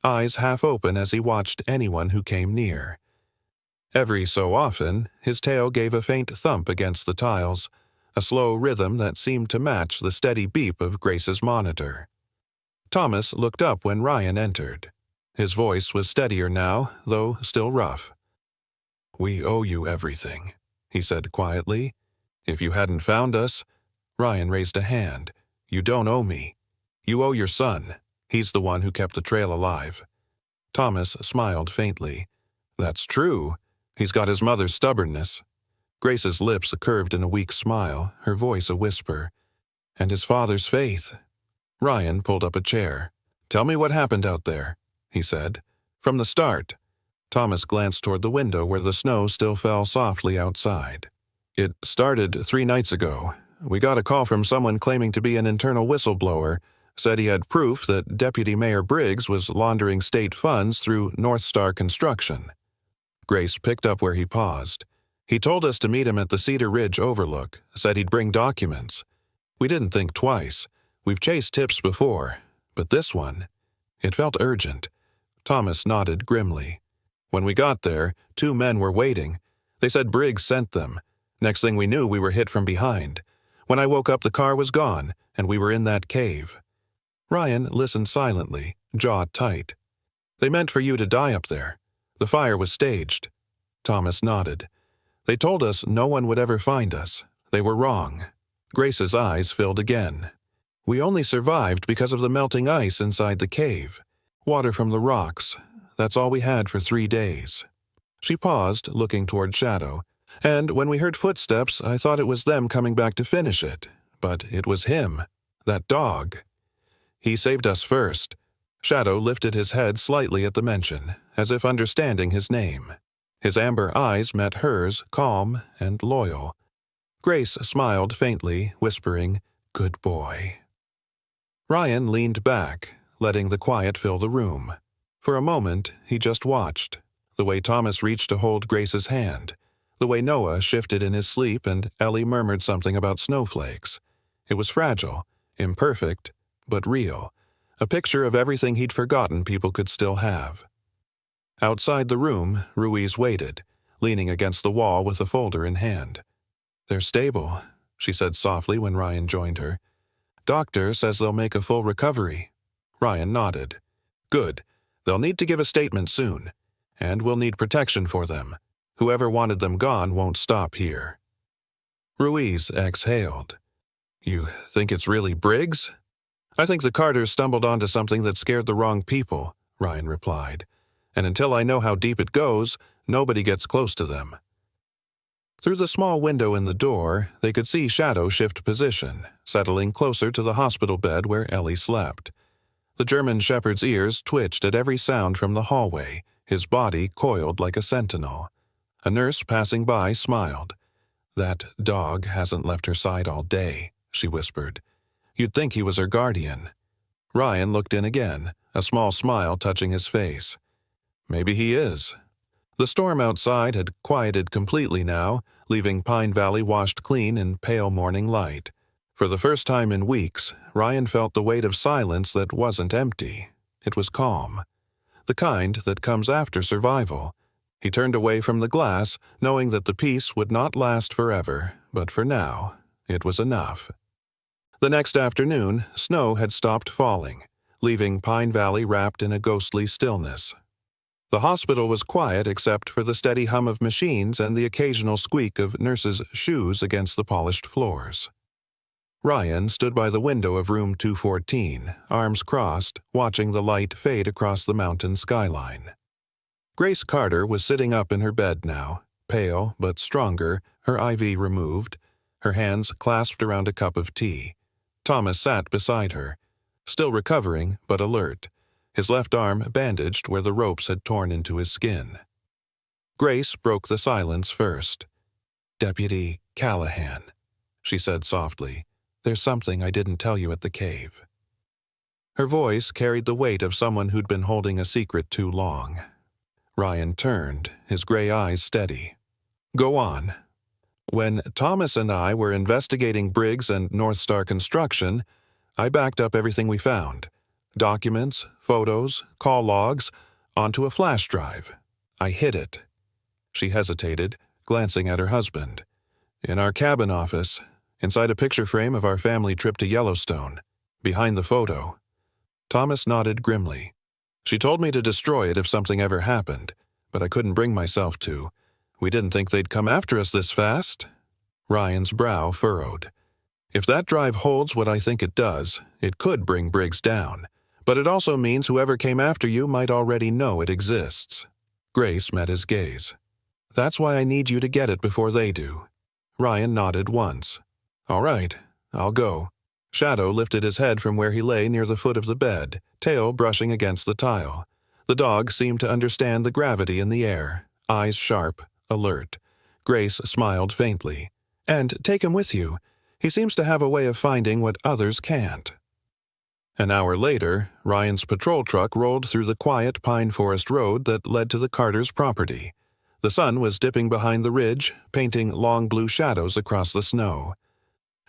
eyes half open as he watched anyone who came near. Every so often, his tail gave a faint thump against the tiles, a slow rhythm that seemed to match the steady beep of Grace's monitor. Thomas looked up when Ryan entered. His voice was steadier now, though still rough. "We owe you everything," he said quietly. "If you hadn't found us—" Ryan raised a hand. "You don't owe me. You owe your son. He's the one who kept the trail alive." Thomas smiled faintly. "That's true. He's got his mother's stubbornness." Grace's lips curved in a weak smile, her voice a whisper. "And his father's faith." Ryan pulled up a chair. "Tell me what happened out there," he said. "From the start." Thomas glanced toward the window where the snow still fell softly outside. "It started 3 nights ago. We got a call from someone claiming to be an internal whistleblower, said he had proof that Deputy Mayor Briggs was laundering state funds through North Star Construction." Grace picked up where he paused. "He told us to meet him at the Cedar Ridge Overlook, said he'd bring documents. We didn't think twice. We've chased tips before, but this one, it felt urgent." Thomas nodded grimly. "When we got there, 2 men were waiting. They said Briggs sent them. Next thing we knew, we were hit from behind. When I woke up, the car was gone, and we were in that cave." Ryan listened silently, jaw tight. "They meant for you to die up there. The fire was staged." Thomas nodded. "They told us no one would ever find us. They were wrong." Grace's eyes filled again. "We only survived because of the melting ice inside the cave. Water from the rocks. That's all we had for 3 days." She paused, looking toward Shadow. "And when we heard footsteps, I thought it was them coming back to finish it. But it was him. That dog. He saved us first." Shadow lifted his head slightly at the mention, as if understanding his name. His amber eyes met hers, calm and loyal. Grace smiled faintly, whispering, "Good boy." Ryan leaned back, letting the quiet fill the room. For a moment, he just watched. The way Thomas reached to hold Grace's hand. The way Noah shifted in his sleep and Ellie murmured something about snowflakes. It was fragile, imperfect, but real. A picture of everything he'd forgotten people could still have. Outside the room, Ruiz waited, leaning against the wall with a folder in hand. "They're stable," she said softly when Ryan joined her. "Doctor says they'll make a full recovery." Ryan nodded. "Good. They'll need to give a statement soon. And we'll need protection for them. Whoever wanted them gone won't stop here." Ruiz exhaled. "You think it's really Briggs?" "I think the Carters stumbled onto something that scared the wrong people," Ryan replied. "And until I know how deep it goes, nobody gets close to them." Through the small window in the door, they could see Shadow shift position, settling closer to the hospital bed where Ellie slept. The German shepherd's ears twitched at every sound from the hallway, his body coiled like a sentinel. A nurse passing by smiled. "That dog hasn't left her side all day," she whispered. "You'd think he was her guardian." Ryan looked in again, a small smile touching his face. "Maybe he is." The storm outside had quieted completely now, leaving Pine Valley washed clean in pale morning light. For the first time in weeks, Ryan felt the weight of silence that wasn't empty. It was calm. The kind that comes after survival. He turned away from the glass, knowing that the peace would not last forever, but for now, it was enough. The next afternoon, snow had stopped falling, leaving Pine Valley wrapped in a ghostly stillness. The hospital was quiet except for the steady hum of machines and the occasional squeak of nurses' shoes against the polished floors. Ryan stood by the window of room 214, arms crossed, watching the light fade across the mountain skyline. Grace Carter was sitting up in her bed now, pale but stronger, her IV removed, her hands clasped around a cup of tea. Thomas sat beside her, still recovering but alert, his left arm bandaged where the ropes had torn into his skin. Grace broke the silence first. "Deputy Callahan," she said softly, "there's something I didn't tell you at the cave." Her voice carried the weight of someone who'd been holding a secret too long. Ryan turned, his gray eyes steady. "Go on." "When Thomas and I were investigating Briggs and North Star Construction, I backed up everything we found. Documents, photos, call logs, onto a flash drive. I hid it." She hesitated, glancing at her husband. "In our cabin office, inside a picture frame of our family trip to Yellowstone, behind the photo." Thomas nodded grimly. "She told me to destroy it if something ever happened, but I couldn't bring myself to. We didn't think they'd come after us this fast." Ryan's brow furrowed. "If that drive holds what I think it does, it could bring Briggs down. But it also means whoever came after you might already know it exists." Grace met his gaze. "That's why I need you to get it before they do." Ryan nodded once. "All right, I'll go." Shadow lifted his head from where he lay near the foot of the bed, tail brushing against the tile. The dog seemed to understand the gravity in the air, eyes sharp, alert. Grace smiled faintly. "And take him with you. He seems to have a way of finding what others can't." An hour later, Ryan's patrol truck rolled through the quiet pine forest road that led to the Carters' property. The sun was dipping behind the ridge, painting long blue shadows across the snow.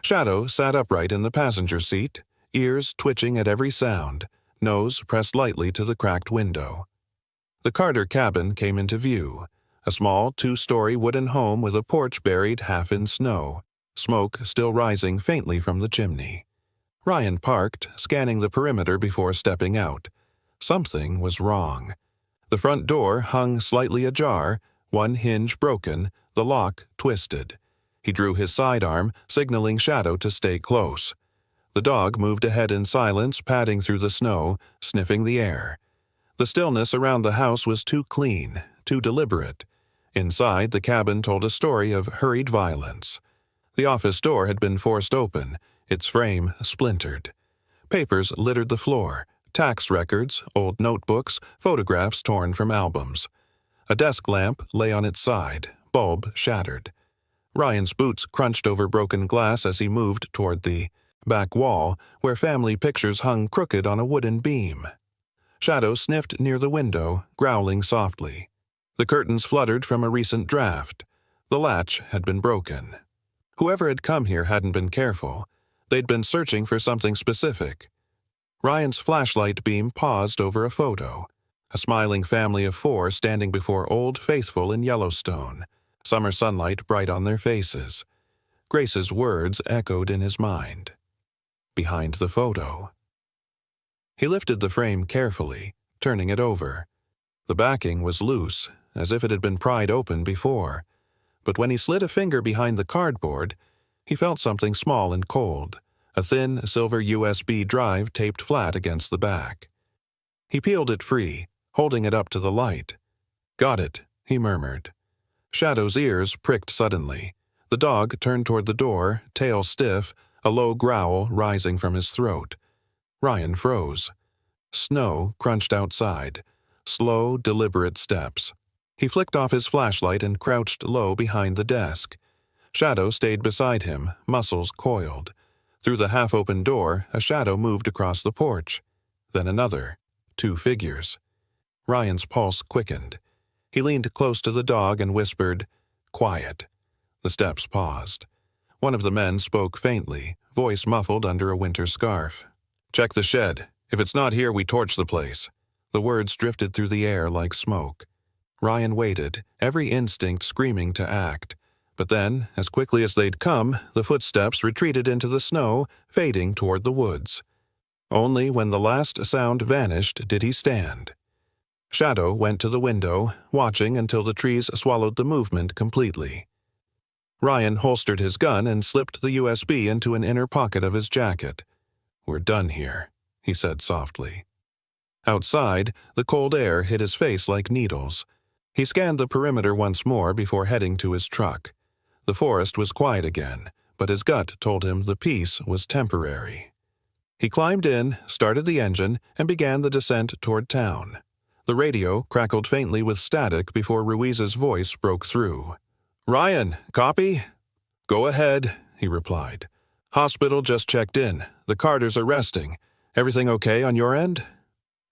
Shadow sat upright in the passenger seat, ears twitching at every sound, nose pressed lightly to the cracked window. The Carter cabin came into view, A small two-story wooden home with a porch buried half in snow, smoke still rising faintly from the chimney. Ryan parked, scanning the perimeter before stepping out. Something was wrong. The front door hung slightly ajar, one hinge broken, the lock twisted. He drew his sidearm, signaling Shadow to stay close. The dog moved ahead in silence, padding through the snow, sniffing the air. The stillness around the house was too clean, too deliberate. Inside, the cabin told a story of hurried violence. The office door had been forced open, its frame splintered. Papers littered the floor, tax records, old notebooks, photographs torn from albums. A desk lamp lay on its side, bulb shattered. Ryan's boots crunched over broken glass as he moved toward the back wall, where family pictures hung crooked on a wooden beam. Shadow sniffed near the window, growling softly. The curtains fluttered from a recent draft. The latch had been broken. Whoever had come here hadn't been careful. They'd been searching for something specific. Ryan's flashlight beam paused over a photo. A smiling family of 4 standing before Old Faithful in Yellowstone, summer sunlight bright on their faces. Grace's words echoed in his mind. Behind the photo. He lifted the frame carefully, turning it over. The backing was loose, as if it had been pried open before. But when he slid a finger behind the cardboard, he felt something small and cold, a thin silver USB drive taped flat against the back. He peeled it free, holding it up to the light. "Got it," he murmured. Shadow's ears pricked suddenly. The dog turned toward the door, tail stiff, a low growl rising from his throat. Ryan froze. Snow crunched outside. Slow, deliberate steps. He flicked off his flashlight and crouched low behind the desk. Shadow stayed beside him, muscles coiled. Through the half-open door, a shadow moved across the porch. Then another. 2 figures. Ryan's pulse quickened. He leaned close to the dog and whispered, "Quiet." The steps paused. One of the men spoke faintly, voice muffled under a winter scarf. "Check the shed. If it's not here, we torch the place." The words drifted through the air like smoke. Ryan waited, every instinct screaming to act. But then, as quickly as they'd come, the footsteps retreated into the snow, fading toward the woods. Only when the last sound vanished did he stand. Shadow went to the window, watching until the trees swallowed the movement completely. Ryan holstered his gun and slipped the USB into an inner pocket of his jacket. "We're done here," he said softly. Outside, the cold air hit his face like needles. He scanned the perimeter once more before heading to his truck. The forest was quiet again, but his gut told him the peace was temporary. He climbed in, started the engine, and began the descent toward town. The radio crackled faintly with static before Ruiz's voice broke through. "Ryan, copy?" "Go ahead," he replied. "Hospital just checked in. The Carters are resting. Everything okay on your end?"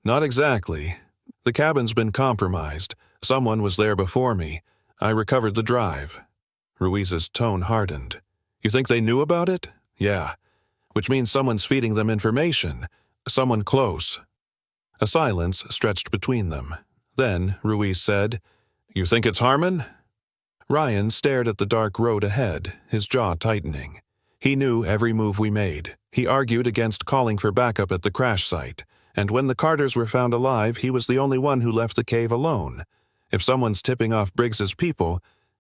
"Not exactly. The cabin's been compromised. Someone was there before me. I recovered the drive." Ruiz's tone hardened. "You think they knew about it?" "Yeah. Which means someone's feeding them information. Someone close." A silence stretched between them. Then Ruiz said, "You think it's Harmon?" Ryan stared at the dark road ahead, his jaw tightening. He knew every move we made. He argued against calling for backup at the crash site, and when the Carters were found alive, he was the only one who left the cave alone. If someone's tipping off Briggs's people,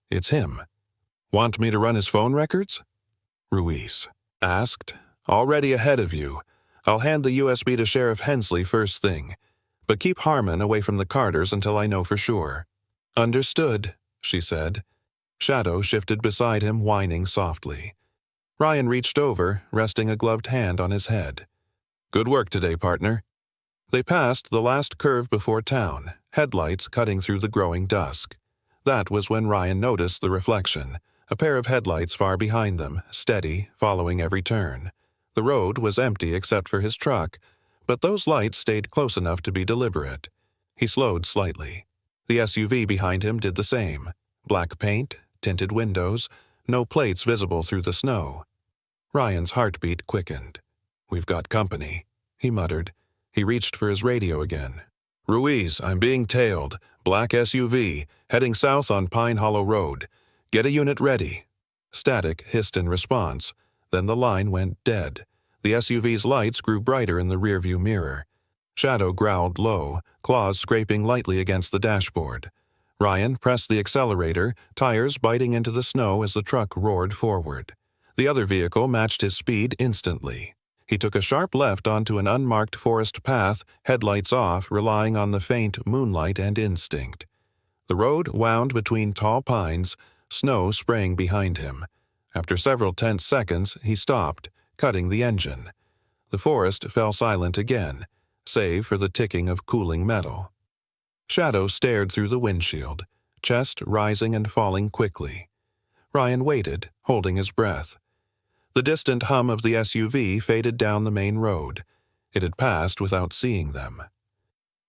it's him. "Want me to run his phone records?" Ruiz asked. "Already ahead of you. I'll hand the USB to Sheriff Hensley first thing. But keep Harmon away from the Carters until I know for sure." "Understood," she said. Shadow shifted beside him, whining softly. Ryan reached over, resting a gloved hand on his head. "Good work today, partner." They passed the last curve before town, headlights cutting through the growing dusk. That was when Ryan noticed the reflection, a pair of headlights far behind them, steady, following every turn. The road was empty except for his truck, but those lights stayed close enough to be deliberate. He slowed slightly. The SUV behind him did the same. Black paint, tinted windows, no plates visible through the snow. Ryan's heartbeat quickened. "We've got company," he muttered. He reached for his radio again. Ruiz, I'm being tailed. Black SUV, heading south on Pine Hollow Road. Get a unit ready." Static hissed in response. Then the line went dead. The SUV's lights grew brighter in the rearview mirror. Shadow growled low, claws scraping lightly against the dashboard. Ryan pressed the accelerator, tires biting into the snow as the truck roared forward. The other vehicle matched his speed instantly. He took a sharp left onto an unmarked forest path, headlights off, relying on the faint moonlight and instinct. The road wound between tall pines, snow spraying behind him. After several tense seconds, he stopped, cutting the engine. The forest fell silent again, save for the ticking of cooling metal. Shadow stared through the windshield, chest rising and falling quickly. Ryan waited, holding his breath. The distant hum of the SUV faded down the main road. It had passed without seeing them.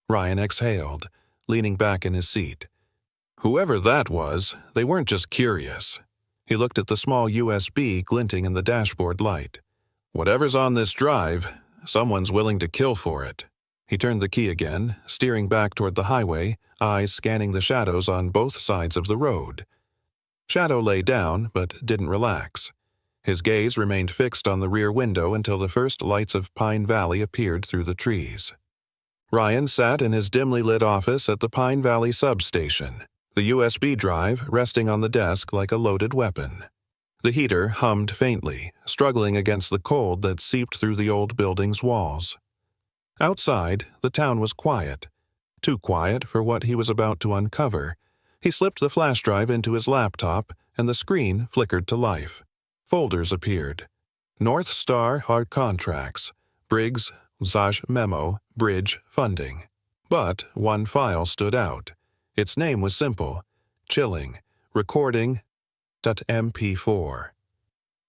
Ryan exhaled, leaning back in his seat. Whoever that was, they weren't just curious. He looked at the small USB glinting in the dashboard light. Whatever's on this drive, someone's willing to kill for it. He turned the key again, steering back toward the highway, eyes scanning the shadows on both sides of the road. Shadow lay down, but didn't relax. His gaze remained fixed on the rear window until the first lights of Pine Valley appeared through the trees. Ryan sat in his dimly lit office at the Pine Valley substation, the USB drive resting on the desk like a loaded weapon. The heater hummed faintly, struggling against the cold that seeped through the old building's walls. Outside, the town was quiet. Too quiet for what he was about to uncover. He slipped the flash drive into his laptop, and the screen flickered to life. Folders appeared. North Star Hard Contracts, Briggs, Zaj Memo, Bridge Funding. But one file stood out. Its name was simple, Chilling, Recording.mp4.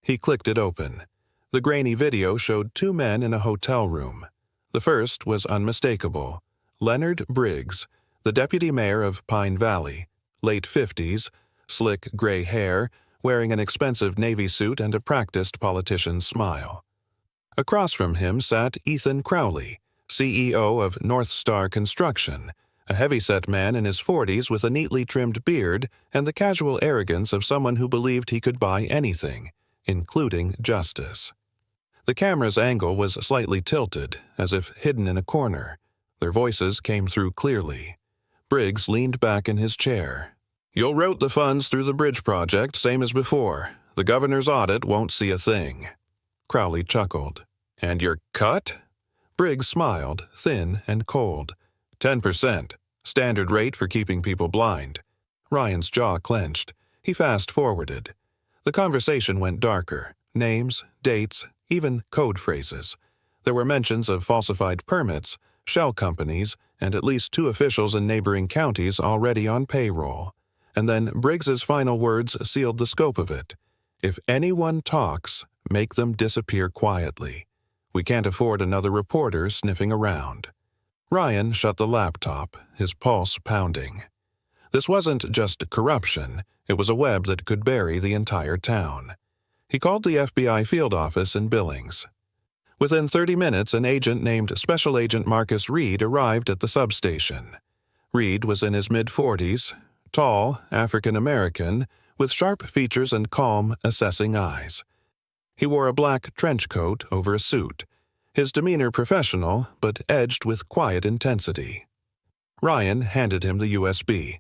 He clicked it open. The grainy video showed two men in a hotel room. The first was unmistakable. Leonard Briggs, the deputy mayor of Pine Valley, late 50s, slick gray hair, wearing an expensive Navy suit and a practiced politician's smile. Across from him sat Ethan Crowley, CEO of North Star Construction, a heavyset man in his 40s with a neatly trimmed beard and the casual arrogance of someone who believed he could buy anything, including justice. The camera's angle was slightly tilted, as if hidden in a corner. Their voices came through clearly. Briggs leaned back in his chair. "You'll route the funds through the bridge project, same as before. The governor's audit won't see a thing." Crowley chuckled. "And your cut?" Briggs smiled, thin and cold. 10%, standard rate for keeping people blind." Ryan's jaw clenched. He fast-forwarded. The conversation went darker. Names, dates, even code phrases. There were mentions of falsified permits, shell companies, and at least 2 officials in neighboring counties already on payroll. And then Briggs's final words sealed the scope of it. "If anyone talks, make them disappear quietly. We can't afford another reporter sniffing around." Ryan shut the laptop, his pulse pounding. This wasn't just corruption, it was a web that could bury the entire town. He called the FBI field office in Billings. Within 30 minutes, an agent named Special Agent Marcus Reed arrived at the substation. Reed was in his mid-40s, tall, African-American, with sharp features and calm, assessing eyes. He wore a black trench coat over a suit, his demeanor professional but edged with quiet intensity. Ryan handed him the USB.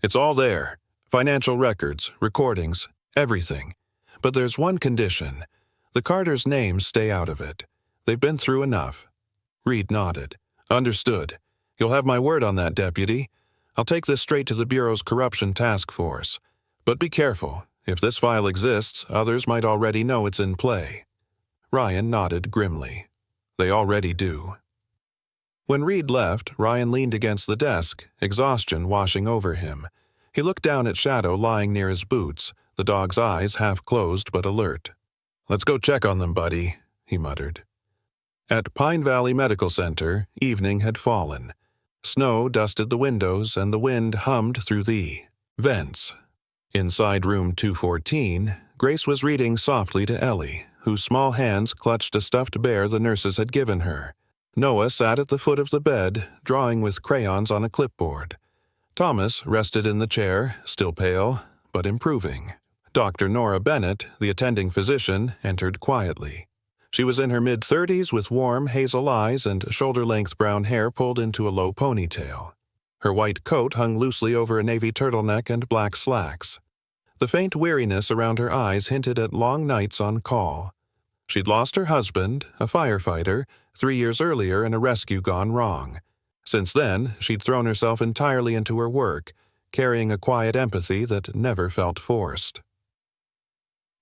"It's all there. Financial records, recordings, everything. But there's one condition. The Carters' names stay out of it. They've been through enough." Reed nodded. "Understood. You'll have my word on that, Deputy. I'll take this straight to the Bureau's Corruption Task Force. But be careful. If this file exists, others might already know it's in play." Ryan nodded grimly. "They already do." When Reed left, Ryan leaned against the desk, exhaustion washing over him. He looked down at Shadow lying near his boots, the dog's eyes half closed but alert. "Let's go check on them, buddy," he muttered. At Pine Valley Medical Center, evening had fallen. Snow dusted the windows and the wind hummed through the vents. Inside room 214, Grace was reading softly to Ellie, whose small hands clutched a stuffed bear the nurses had given her. Noah sat at the foot of the bed, drawing with crayons on a clipboard. Thomas rested in the chair, still pale, but improving. Dr. Nora Bennett, the attending physician, entered quietly. She was in her mid-30s with warm hazel eyes and shoulder-length brown hair pulled into a low ponytail. Her white coat hung loosely over a navy turtleneck and black slacks. The faint weariness around her eyes hinted at long nights on call. She'd lost her husband, a firefighter, 3 years earlier in a rescue gone wrong. Since then, she'd thrown herself entirely into her work, carrying a quiet empathy that never felt forced.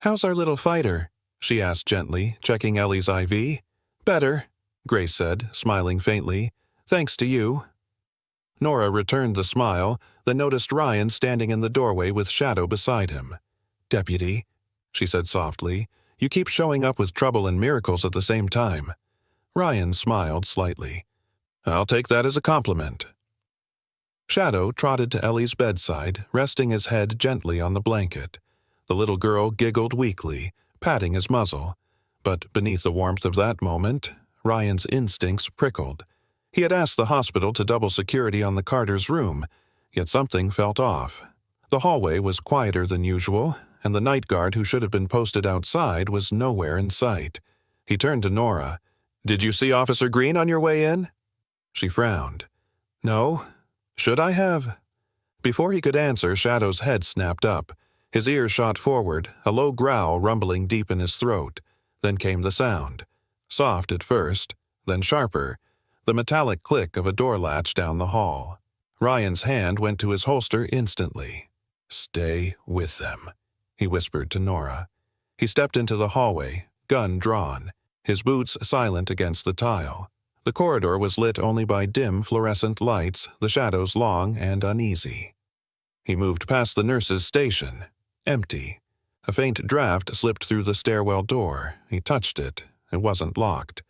"How's our little fighter?" she asked gently, checking Ellie's IV. "Better," Grace said, smiling faintly. "Thanks to you." Nora returned the smile, then noticed Ryan standing in the doorway with Shadow beside him. "Deputy," she said softly, "you keep showing up with trouble and miracles at the same time." Ryan smiled slightly. "I'll take that as a compliment." Shadow trotted to Ellie's bedside, resting his head gently on the blanket. The little girl giggled weakly, patting his muzzle. But beneath the warmth of that moment, Ryan's instincts prickled. He had asked the hospital to double security on the Carters' room, yet something felt off. The hallway was quieter than usual, and the night guard who should have been posted outside was nowhere in sight. He turned to Nora. "Did you see Officer Green on your way in?" She frowned. "No. Should I have?" Before he could answer, Shadow's head snapped up. His ears shot forward, a low growl rumbling deep in his throat. Then came the sound. Soft at first, then sharper. The metallic click of a door latch down the hall. Ryan's hand went to his holster instantly. "Stay with them," he whispered to Nora. He stepped into the hallway, gun drawn, his boots silent against the tile. The corridor was lit only by dim fluorescent lights, the shadows long and uneasy. He moved past the nurse's station. Empty. A faint draft slipped through the stairwell door. He touched it. It wasn't locked.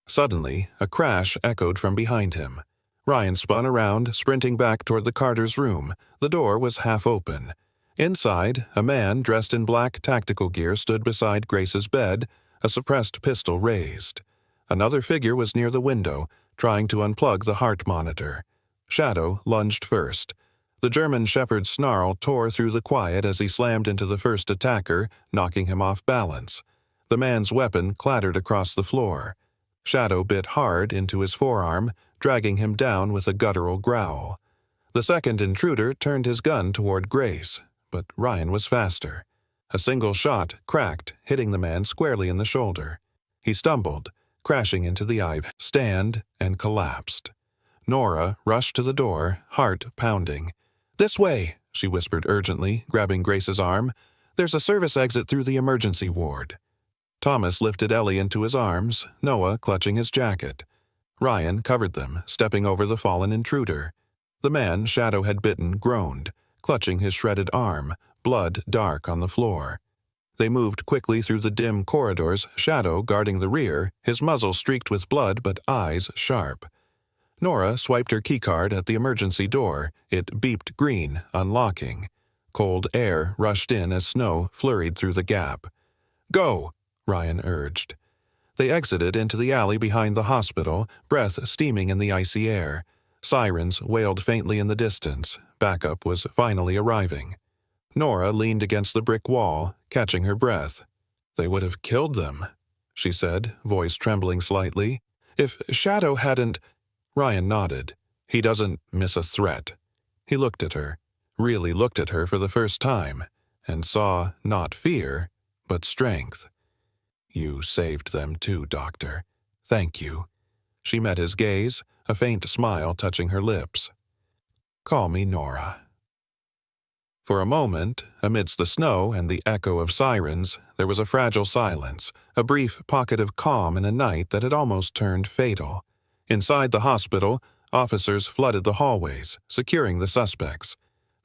Suddenly, a crash echoed from behind him. Ryan spun around, sprinting back toward the Carters' room. The door was half open. Inside, a man dressed in black tactical gear stood beside Grace's bed, a suppressed pistol raised. Another figure was near the window, trying to unplug the heart monitor. Shadow lunged first. The German shepherd's snarl tore through the quiet as he slammed into the first attacker, knocking him off balance. The man's weapon clattered across the floor. Shadow bit hard into his forearm, dragging him down with a guttural growl. The second intruder turned his gun toward Grace, but Ryan was faster. A single shot cracked, hitting the man squarely in the shoulder. He stumbled, crashing into the IV stand, and collapsed. Nora rushed to the door, heart pounding. "This way," she whispered urgently, grabbing Grace's arm. "There's a service exit through the emergency ward." Thomas lifted Ellie into his arms, Noah clutching his jacket. Ryan covered them, stepping over the fallen intruder. The man Shadow had bitten groaned, clutching his shredded arm, blood dark on the floor. They moved quickly through the dim corridors, Shadow guarding the rear, his muzzle streaked with blood but eyes sharp. Nora swiped her keycard at the emergency door. It beeped green, unlocking. Cold air rushed in as snow flurried through the gap. "Go!" Ryan urged. They exited into the alley behind the hospital, breath steaming in the icy air. Sirens wailed faintly in the distance. Backup was finally arriving. Nora leaned against the brick wall, catching her breath. "They would have killed them," she said, voice trembling slightly. "If Shadow hadn't—" Ryan nodded. "He doesn't miss a threat." He looked at her, really looked at her for the first time, and saw not fear, but strength. "You saved them too, Doctor. Thank you." She met his gaze, a faint smile touching her lips. "Call me Nora." For a moment, amidst the snow and the echo of sirens, there was a fragile silence, a brief pocket of calm in a night that had almost turned fatal. Inside the hospital, officers flooded the hallways, securing the suspects.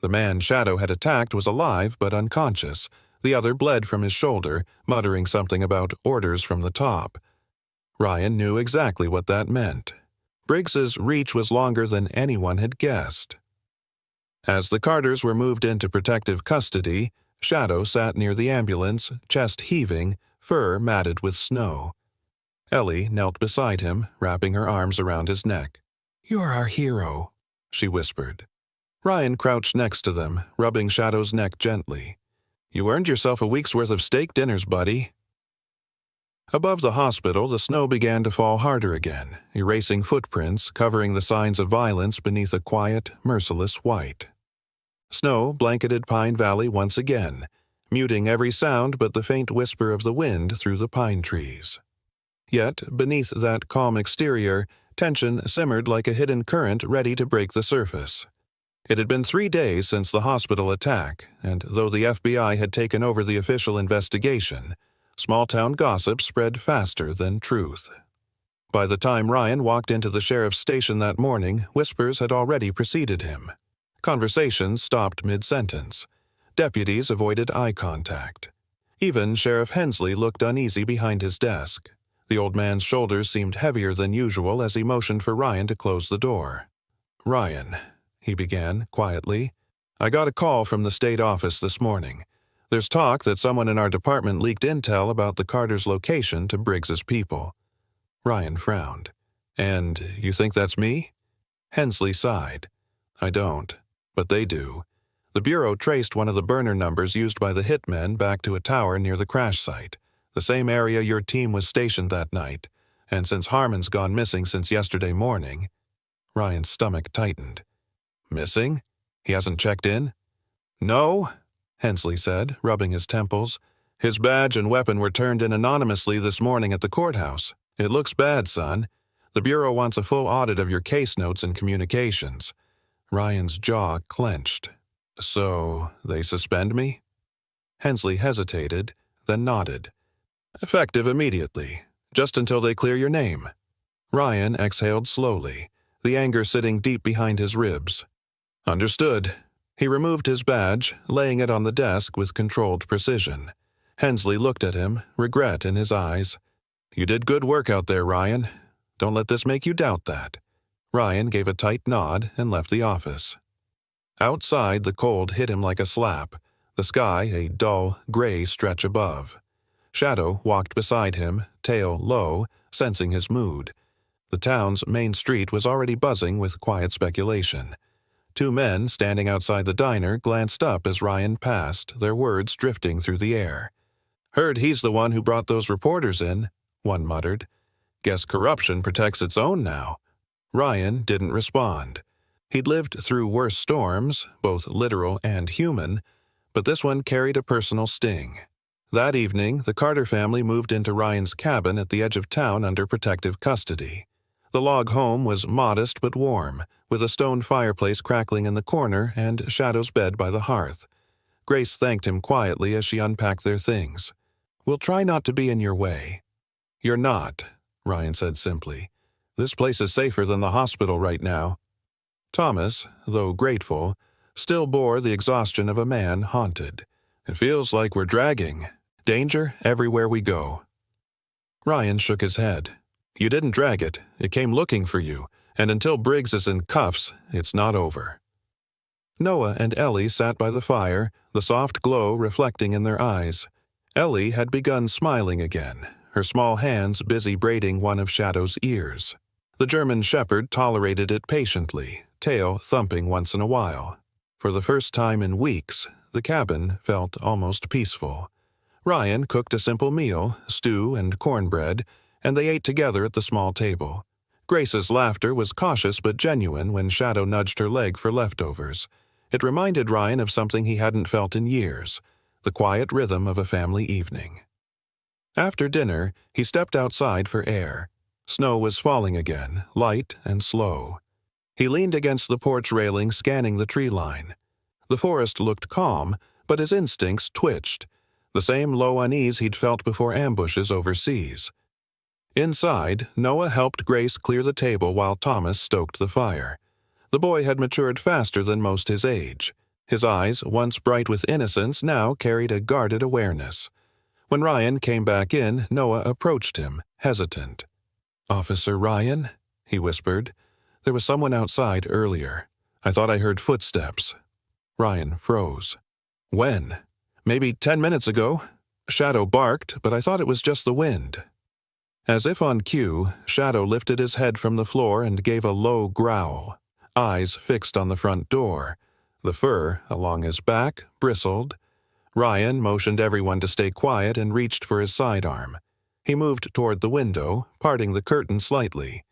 The man Shadow had attacked was alive but unconscious. The other bled from his shoulder, muttering something about orders from the top. Ryan knew exactly what that meant. Briggs's reach was longer than anyone had guessed. As the Carters were moved into protective custody, Shadow sat near the ambulance, chest heaving, fur matted with snow. Ellie knelt beside him, wrapping her arms around his neck. "You're our hero," she whispered. Ryan crouched next to them, rubbing Shadow's neck gently. "You earned yourself a week's worth of steak dinners, buddy." Above the hospital, the snow began to fall harder again, erasing footprints, covering the signs of violence beneath a quiet, merciless white. Snow blanketed Pine Valley once again, muting every sound but the faint whisper of the wind through the pine trees. Yet, beneath that calm exterior, tension simmered like a hidden current ready to break the surface. It had been 3 days since the hospital attack, and though the FBI had taken over the official investigation, small-town gossip spread faster than truth. By the time Ryan walked into the sheriff's station that morning, whispers had already preceded him. Conversations stopped mid-sentence. Deputies avoided eye contact. Even Sheriff Hensley looked uneasy behind his desk. The old man's shoulders seemed heavier than usual as he motioned for Ryan to close the door. "Ryan," he began, quietly, "I got a call from the state office this morning. There's talk that someone in our department leaked intel about the Carter's location to Briggs's people." Ryan frowned. "And you think that's me?" Hensley sighed. "I don't, but they do. The Bureau traced one of the burner numbers used by the hitmen back to a tower near the crash site, the same area your team was stationed that night, and since Harmon's gone missing since yesterday morning—" Ryan's stomach tightened. "Missing? He hasn't checked in?" "No," Hensley said, rubbing his temples. "His badge and weapon were turned in anonymously this morning at the courthouse. It looks bad, son. The Bureau wants a full audit of your case notes and communications." Ryan's jaw clenched. "So, they suspend me?" Hensley hesitated, then nodded. "Effective immediately, just until they clear your name." Ryan exhaled slowly, the anger sitting deep behind his ribs. "Understood." He removed his badge, laying it on the desk with controlled precision. Hensley looked at him, regret in his eyes. "You did good work out there, Ryan. Don't let this make you doubt that." Ryan gave a tight nod and left the office. Outside, the cold hit him like a slap, the sky a dull, gray stretch above. Shadow walked beside him, tail low, sensing his mood. The town's main street was already buzzing with quiet speculation. 2 men standing outside the diner glanced up as Ryan passed, their words drifting through the air. "Heard he's the one who brought those reporters in," one muttered. "Guess corruption protects its own now." Ryan didn't respond. He'd lived through worse storms, both literal and human, but this one carried a personal sting. That evening, the Carter family moved into Ryan's cabin at the edge of town under protective custody. The log home was modest but warm, with a stone fireplace crackling in the corner and Shadow's bed by the hearth. Grace thanked him quietly as she unpacked their things. "We'll try not to be in your way." "You're not," Ryan said simply. "This place is safer than the hospital right now." Thomas, though grateful, still bore the exhaustion of a man haunted. "It feels like we're dragging. Danger everywhere we go." Ryan shook his head. "You didn't drag it. It came looking for you, and until Briggs is in cuffs, it's not over." Noah and Ellie sat by the fire, the soft glow reflecting in their eyes. Ellie had begun smiling again, her small hands busy braiding one of Shadow's ears. The German shepherd tolerated it patiently, tail thumping once in a while. For the first time in weeks, the cabin felt almost peaceful. Ryan cooked a simple meal, stew and cornbread, and they ate together at the small table. Grace's laughter was cautious but genuine when Shadow nudged her leg for leftovers. It reminded Ryan of something he hadn't felt in years, the quiet rhythm of a family evening. After dinner, he stepped outside for air. Snow was falling again, light and slow. He leaned against the porch railing, scanning the tree line. The forest looked calm, but his instincts twitched, the same low unease he'd felt before ambushes overseas. Inside, Noah helped Grace clear the table while Thomas stoked the fire. The boy had matured faster than most his age. His eyes, once bright with innocence, now carried a guarded awareness. When Ryan came back in, Noah approached him, hesitant. "Officer Ryan?" he whispered. "There was someone outside earlier. I thought I heard footsteps." Ryan froze. "When?" "Maybe 10 minutes ago. Shadow barked, but I thought it was just the wind." As if on cue, Shadow lifted his head from the floor and gave a low growl, eyes fixed on the front door. The fur along his back bristled. Ryan motioned everyone to stay quiet and reached for his sidearm. He moved toward the window, parting the curtain slightly.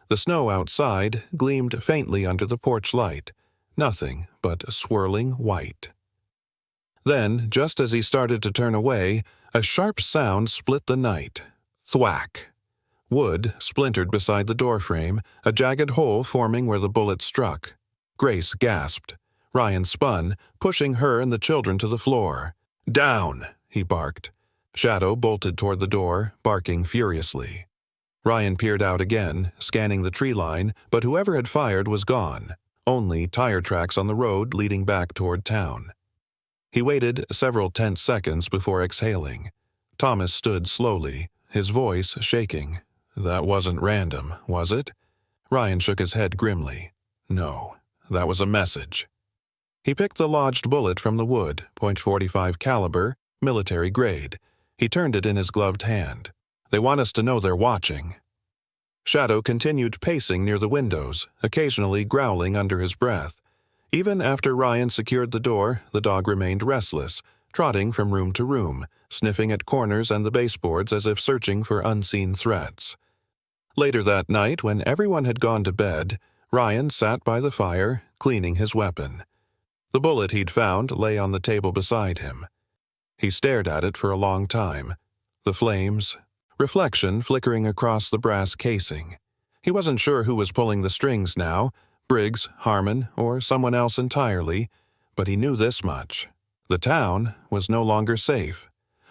The snow outside gleamed faintly under the porch light, nothing but swirling white. Then, just as he started to turn away, a sharp sound split the night. Thwack! Wood splintered beside the doorframe, a jagged hole forming where the bullet struck. Grace gasped. Ryan spun, pushing her and the children to the floor. "Down!" he barked. Shadow bolted toward the door, barking furiously. Ryan peered out again, scanning the tree line, but whoever had fired was gone. Only tire tracks on the road leading back toward town. He waited several tense seconds before exhaling. Thomas stood slowly, his voice shaking. "That wasn't random, was it?" Ryan shook his head grimly. "No, that was a message." He picked the lodged bullet from the wood, .45 caliber, military grade. He turned it in his gloved hand. "They want us to know they're watching." Shadow continued pacing near the windows, occasionally growling under his breath. Even after Ryan secured the door, the dog remained restless, trotting from room to room, sniffing at corners and the baseboards as if searching for unseen threats. Later that night, when everyone had gone to bed, Ryan sat by the fire, cleaning his weapon. The bullet he'd found lay on the table beside him. He stared at it for a long time. The flames, reflection flickering across the brass casing. He wasn't sure who was pulling the strings now, Briggs, Harmon, or someone else entirely, but he knew this much. The town was no longer safe.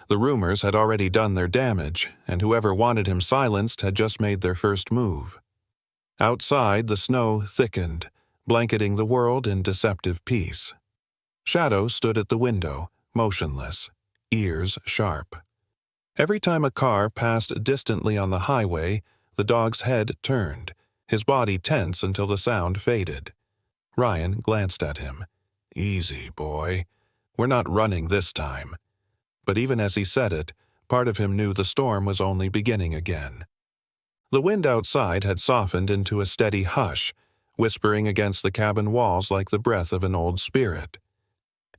The rumors had already done their damage, and whoever wanted him silenced had just made their first move. Outside, the snow thickened, blanketing the world in deceptive peace. Shadow stood at the window, motionless, ears sharp. Every time a car passed distantly on the highway, the dog's head turned, his body tense until the sound faded. Ryan glanced at him. "Easy, boy. We're not running this time." But even as he said it, part of him knew the storm was only beginning again. The wind outside had softened into a steady hush, whispering against the cabin walls like the breath of an old spirit.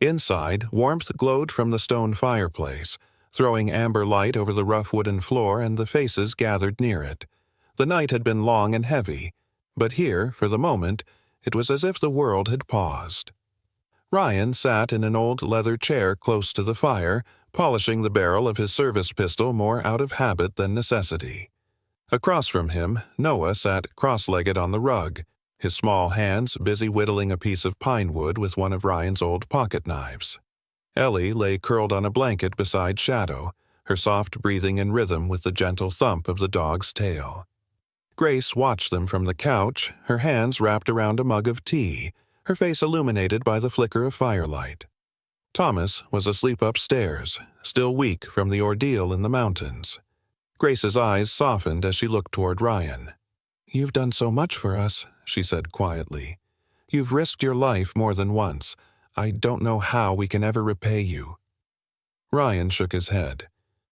Inside, warmth glowed from the stone fireplace, throwing amber light over the rough wooden floor and the faces gathered near it. The night had been long and heavy, but here, for the moment, it was as if the world had paused. Ryan sat in an old leather chair close to the fire, polishing the barrel of his service pistol more out of habit than necessity. Across from him, Noah sat cross-legged on the rug, his small hands busy whittling a piece of pine wood with one of Ryan's old pocket knives. Ellie lay curled on a blanket beside Shadow, her soft breathing in rhythm with the gentle thump of the dog's tail. Grace watched them from the couch, her hands wrapped around a mug of tea, her face illuminated by the flicker of firelight. Thomas was asleep upstairs, still weak from the ordeal in the mountains. Grace's eyes softened as she looked toward Ryan. "You've done so much for us," she said quietly. "You've risked your life more than once. I don't know how we can ever repay you." Ryan shook his head.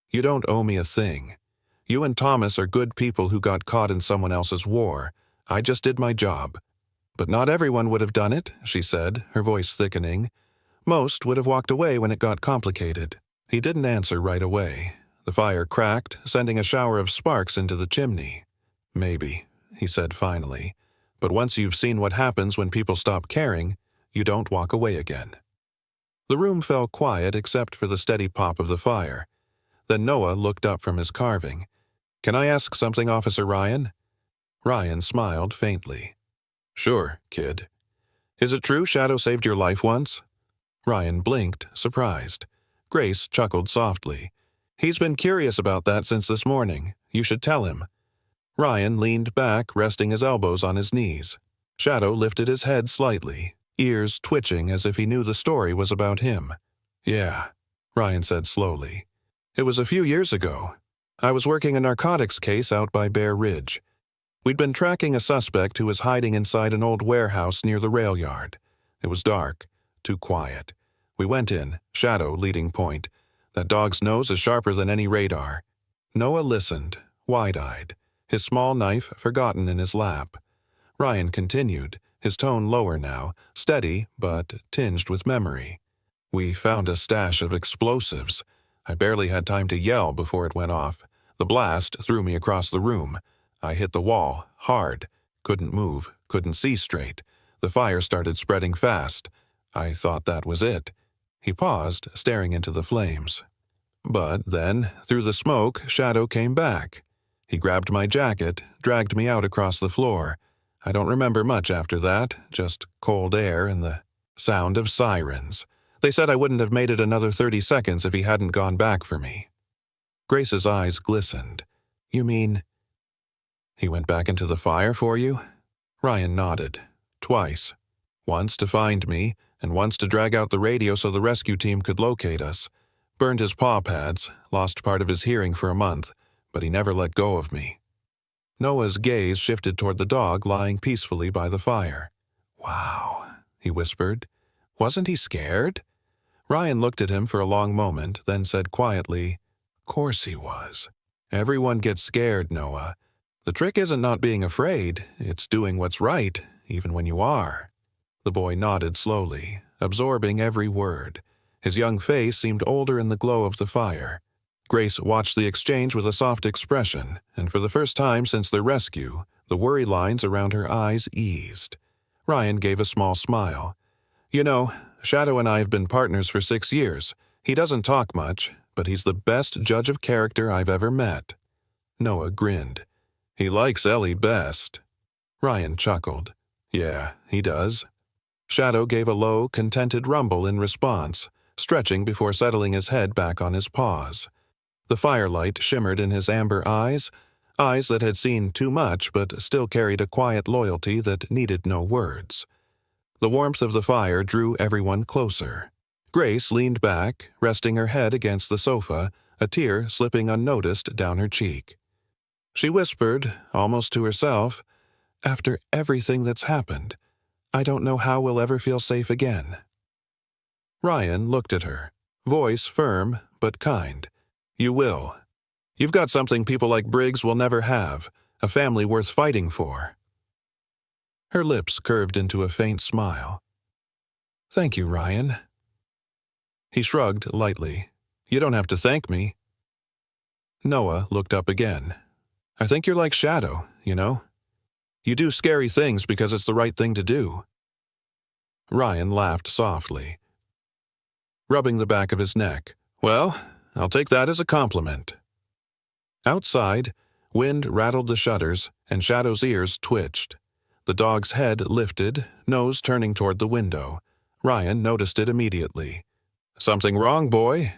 "You don't owe me a thing. You and Thomas are good people who got caught in someone else's war. I just did my job." "But not everyone would have done it," she said, her voice thickening. "Most would have walked away when it got complicated." He didn't answer right away. The fire cracked, sending a shower of sparks into the chimney. "Maybe," he said finally. "But once you've seen what happens when people stop caring, you don't walk away again." The room fell quiet except for the steady pop of the fire. Then Noah looked up from his carving. "Can I ask something, Officer Ryan?" Ryan smiled faintly. "Sure, kid. Is it true Shadow saved your life once?" Ryan blinked, surprised. Grace chuckled softly. "He's been curious about that since this morning. You should tell him." Ryan leaned back, resting his elbows on his knees. Shadow lifted his head slightly, ears twitching as if he knew the story was about him. "Yeah," Ryan said slowly. "It was a few years ago. I was working a narcotics case out by Bear Ridge. We'd been tracking a suspect who was hiding inside an old warehouse near the rail yard. It was dark, too quiet. We went in, Shadow leading point. That dog's nose is sharper than any radar." Noah listened, wide-eyed, his small knife forgotten in his lap. Ryan continued, his tone lower now, steady but tinged with memory. "We found a stash of explosives. I barely had time to yell before it went off. The blast threw me across the room. I hit the wall, hard. Couldn't move, couldn't see straight. The fire started spreading fast. I thought that was it." He paused, staring into the flames. "But then, through the smoke, Shadow came back. He grabbed my jacket, dragged me out across the floor. I don't remember much after that, just cold air and the sound of sirens. They said I wouldn't have made it another 30 seconds if he hadn't gone back for me." Grace's eyes glistened. "You mean he went back into the fire for you?" Ryan nodded. "Twice. Once to find me, and once to drag out the radio so the rescue team could locate us. Burned his paw pads, lost part of his hearing for a month, but he never let go of me." Noah's gaze shifted toward the dog lying peacefully by the fire. "Wow," he whispered. "Wasn't he scared?" Ryan looked at him for a long moment, then said quietly, "Course he was. Everyone gets scared, Noah. The trick isn't not being afraid, it's doing what's right, even when you are." The boy nodded slowly, absorbing every word. His young face seemed older in the glow of the fire. Grace watched the exchange with a soft expression, and for the first time since their rescue, the worry lines around her eyes eased. Ryan gave a small smile. "You know, Shadow and I have been partners for 6 years. He doesn't talk much, but he's the best judge of character I've ever met." Noah grinned. "He likes Ellie best." Ryan chuckled. "Yeah, he does." Shadow gave a low, contented rumble in response, stretching before settling his head back on his paws. The firelight shimmered in his amber eyes that had seen too much but still carried a quiet loyalty that needed no words. The warmth of the fire drew everyone closer. Grace leaned back, resting her head against the sofa, a tear slipping unnoticed down her cheek. She whispered, almost to herself, "After everything that's happened, I don't know how we'll ever feel safe again." Ryan looked at her, voice firm but kind. "You will. You've got something people like Briggs will never have, a family worth fighting for." Her lips curved into a faint smile. "Thank you, Ryan." He shrugged lightly. "You don't have to thank me." Noah looked up again. "I think you're like Shadow, you know? You do scary things because it's the right thing to do." Ryan laughed softly, rubbing the back of his neck. "Well, I'll take that as a compliment." Outside, wind rattled the shutters, and Shadow's ears twitched. The dog's head lifted, nose turning toward the window. Ryan noticed it immediately. "Something wrong, boy?"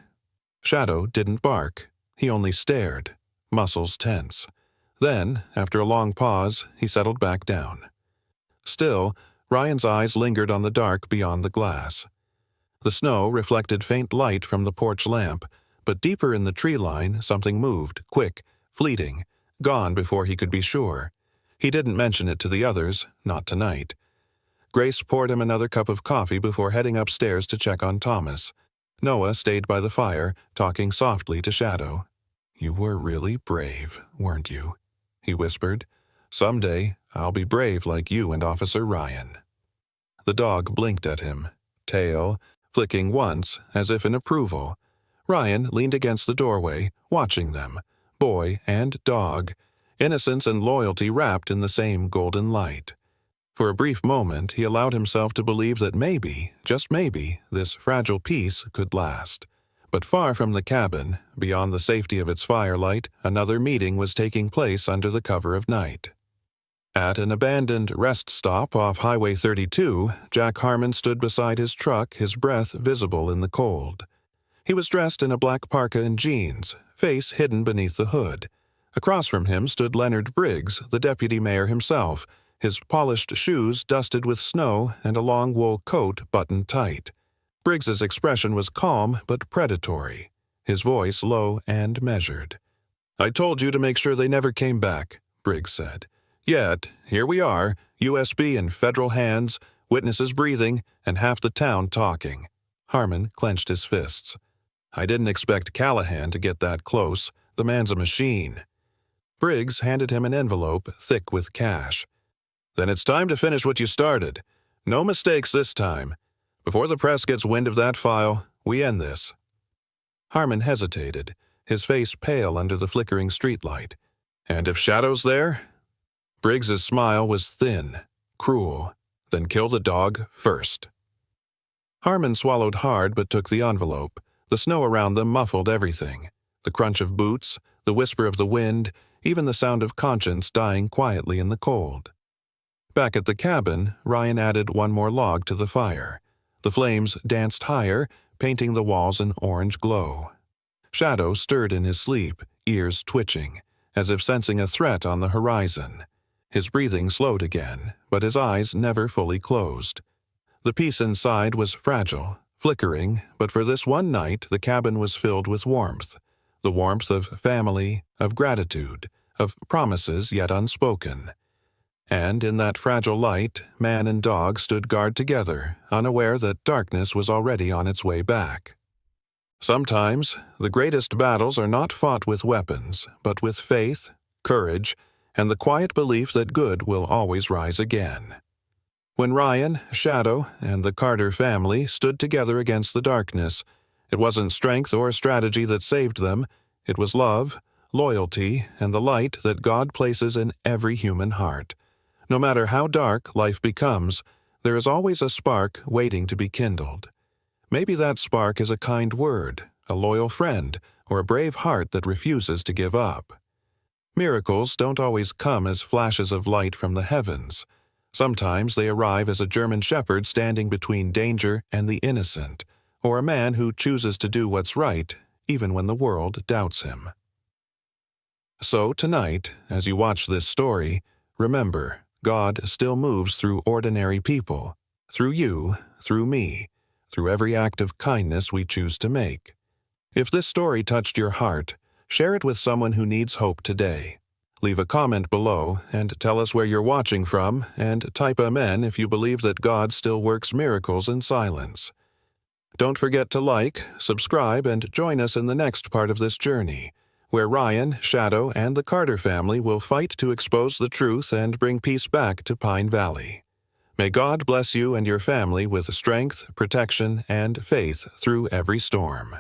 Shadow didn't bark. He only stared, muscles tense. Then, after a long pause, he settled back down. Still, Ryan's eyes lingered on the dark beyond the glass. The snow reflected faint light from the porch lamp, but deeper in the tree line something moved, quick, fleeting, gone before he could be sure. He didn't mention it to the others, not tonight. Grace poured him another cup of coffee before heading upstairs to check on Thomas. Noah stayed by the fire, talking softly to Shadow. "You were really brave, weren't you?" he whispered. "Someday, I'll be brave like you and Officer Ryan." The dog blinked at him, tail flicking once, as if in approval. Ryan leaned against the doorway, watching them, boy and dog, innocence and loyalty wrapped in the same golden light. For a brief moment, he allowed himself to believe that maybe, just maybe, this fragile peace could last. But far from the cabin, beyond the safety of its firelight, another meeting was taking place under the cover of night. At an abandoned rest stop off Highway 32, Jack Harmon stood beside his truck, his breath visible in the cold. He was dressed in a black parka and jeans, face hidden beneath the hood. Across from him stood Leonard Briggs, the deputy mayor himself, his polished shoes dusted with snow and a long wool coat buttoned tight. Briggs's expression was calm but predatory, his voice low and measured. "I told you to make sure they never came back," Briggs said. "Yet, here we are, USB in federal hands, witnesses breathing, and half the town talking." Harmon clenched his fists. "I didn't expect Callahan to get that close. The man's a machine." Briggs handed him an envelope thick with cash. "Then it's time to finish what you started. No mistakes this time. Before the press gets wind of that file, we end this." Harmon hesitated, his face pale under the flickering streetlight. "And if Shadow's there?" Briggs's smile was thin, cruel. "Then kill the dog first." Harmon swallowed hard but took the envelope. The snow around them muffled everything. The crunch of boots, the whisper of the wind, even the sound of conscience dying quietly in the cold. Back at the cabin, Ryan added one more log to the fire. The flames danced higher, painting the walls an orange glow. Shadow stirred in his sleep, ears twitching, as if sensing a threat on the horizon. His breathing slowed again, but his eyes never fully closed. The peace inside was fragile, flickering, but for this one night the cabin was filled with warmth. The warmth of family, of gratitude, of promises yet unspoken. And in that fragile light, man and dog stood guard together, unaware that darkness was already on its way back. Sometimes, the greatest battles are not fought with weapons, but with faith, courage, and the quiet belief that good will always rise again. When Ryan, Shadow, and the Carter family stood together against the darkness, it wasn't strength or strategy that saved them, it was love, loyalty, and the light that God places in every human heart. No matter how dark life becomes, there is always a spark waiting to be kindled. Maybe that spark is a kind word, a loyal friend, or a brave heart that refuses to give up. Miracles don't always come as flashes of light from the heavens. Sometimes they arrive as a German shepherd standing between danger and the innocent, or a man who chooses to do what's right, even when the world doubts him. So tonight, as you watch this story, remember, God still moves through ordinary people, through you, through me, through every act of kindness we choose to make. If this story touched your heart, share it with someone who needs hope today. Leave a comment below and tell us where you're watching from, and type Amen if you believe that God still works miracles in silence. Don't forget to like, subscribe, and join us in the next part of this journey, where Ryan, Shadow, and the Carter family will fight to expose the truth and bring peace back to Pine Valley. May God bless you and your family with strength, protection, and faith through every storm.